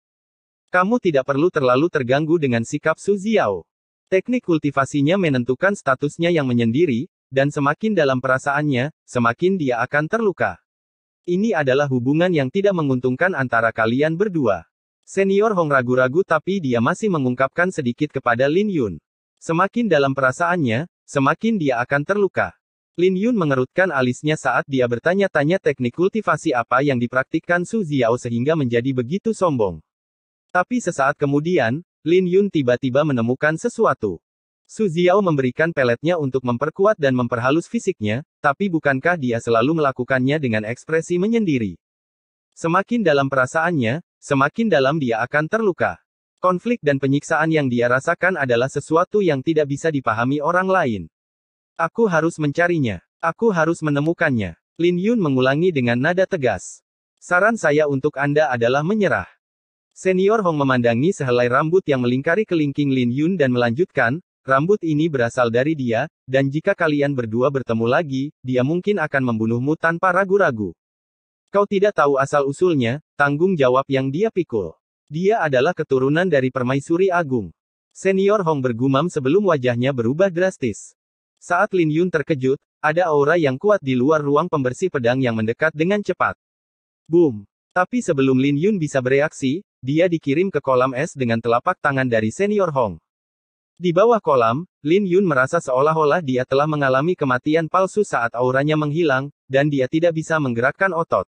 "Kamu tidak perlu terlalu terganggu dengan sikap Su Ziao. Teknik kultivasinya menentukan statusnya yang menyendiri, dan semakin dalam perasaannya, semakin dia akan terluka. Ini adalah hubungan yang tidak menguntungkan antara kalian berdua." Senior Hong ragu-ragu tapi dia masih mengungkapkan sedikit kepada Lin Yun. Semakin dalam perasaannya, semakin dia akan terluka. Lin Yun mengerutkan alisnya saat dia bertanya-tanya teknik kultivasi apa yang dipraktikkan Su Ziao sehingga menjadi begitu sombong. Tapi sesaat kemudian, Lin Yun tiba-tiba menemukan sesuatu. Su Ziao memberikan peletnya untuk memperkuat dan memperhalus fisiknya, tapi bukankah dia selalu melakukannya dengan ekspresi menyendiri? Semakin dalam perasaannya, semakin dalam dia akan terluka. Konflik dan penyiksaan yang dia rasakan adalah sesuatu yang tidak bisa dipahami orang lain. "Aku harus mencarinya. Aku harus menemukannya." Lin Yun mengulangi dengan nada tegas. "Saran saya untuk Anda adalah menyerah." Senior Hong memandangi sehelai rambut yang melingkari kelingking Lin Yun dan melanjutkan, "Rambut ini berasal dari dia, dan jika kalian berdua bertemu lagi, dia mungkin akan membunuhmu tanpa ragu-ragu. Kau tidak tahu asal-usulnya, tanggung jawab yang dia pikul." Dia adalah keturunan dari permaisuri agung. Senior Hong bergumam sebelum wajahnya berubah drastis. Saat Lin Yun terkejut, ada aura yang kuat di luar ruang pembersih pedang yang mendekat dengan cepat. Boom! Tapi sebelum Lin Yun bisa bereaksi, dia dikirim ke kolam es dengan telapak tangan dari Senior Hong. Di bawah kolam, Lin Yun merasa seolah-olah dia telah mengalami kematian palsu saat auranya menghilang, dan dia tidak bisa menggerakkan otot.